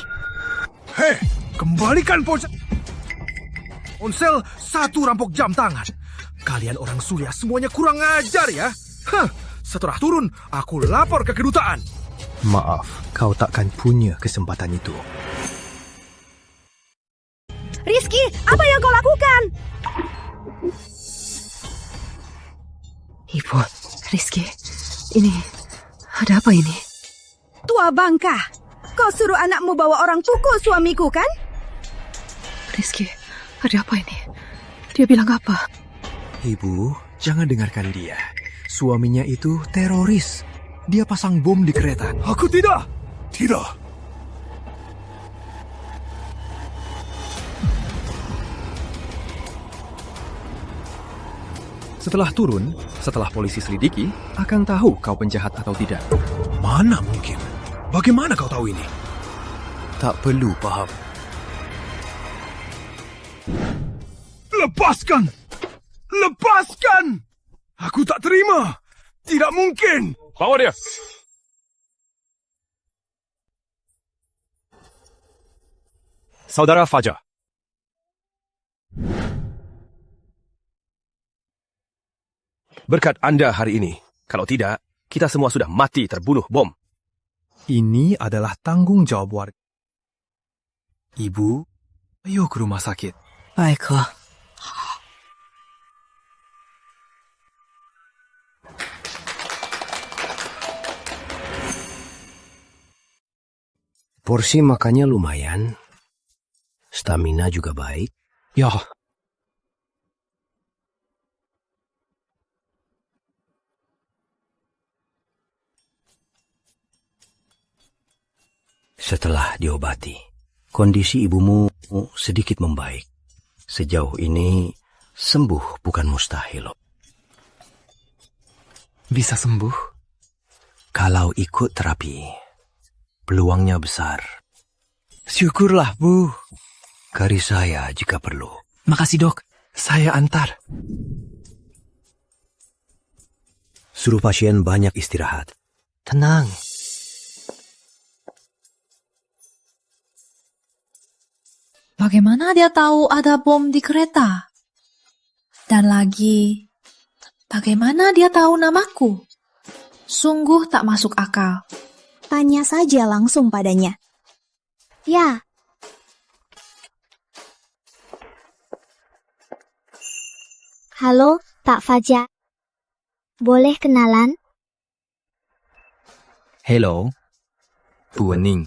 Hei, kembalikan ponsel. Ponsel, satu rampok jam tangan. Kalian orang Suria semuanya kurang ajar ya. Setelah turun, aku lapor ke kedutaan. Maaf, kau takkan punya kesempatan itu. Rizky, apa yang kau lakukan? Ibu, Rizky, ini ada apa ini? Tua bangka, kau suruh anakmu bawa orang pukul suamiku kan? Rizky, ada apa ini? Dia bilang apa? Ibu, jangan dengarkan dia. Suaminya itu teroris. Dia pasang bom di kereta. Aku tidak. Tidak. Setelah turun, setelah polisi selidiki, akan tahu kau penjahat atau tidak. Mana mungkin? Bagaimana kau tahu ini? Tak perlu paham. Lepaskan! Lepaskan! Aku tak terima! Tidak mungkin! Bawa dia! Saudara Fajar. Berkat Anda hari ini. Kalau tidak, kita semua sudah mati terbunuh bom. Ini adalah tanggung jawab warga. Ibu, ayo ke rumah sakit. Baiklah. Porsi makannya lumayan. Stamina juga baik. Ya. Setelah diobati, kondisi ibumu sedikit membaik. Sejauh ini, sembuh bukan mustahil. Bisa sembuh? Kalau ikut terapi, peluangnya besar. Syukurlah, Bu. Kari saya jika perlu. Makasih, Dok. Saya antar. Suruh pasien banyak istirahat. Tenang. Bagaimana dia tahu ada bom di kereta? Dan lagi, bagaimana dia tahu namaku? Sungguh tak masuk akal. Tanya saja langsung padanya. Ya. Halo, Pak Fajar. Boleh kenalan? Hello, Bu Wening.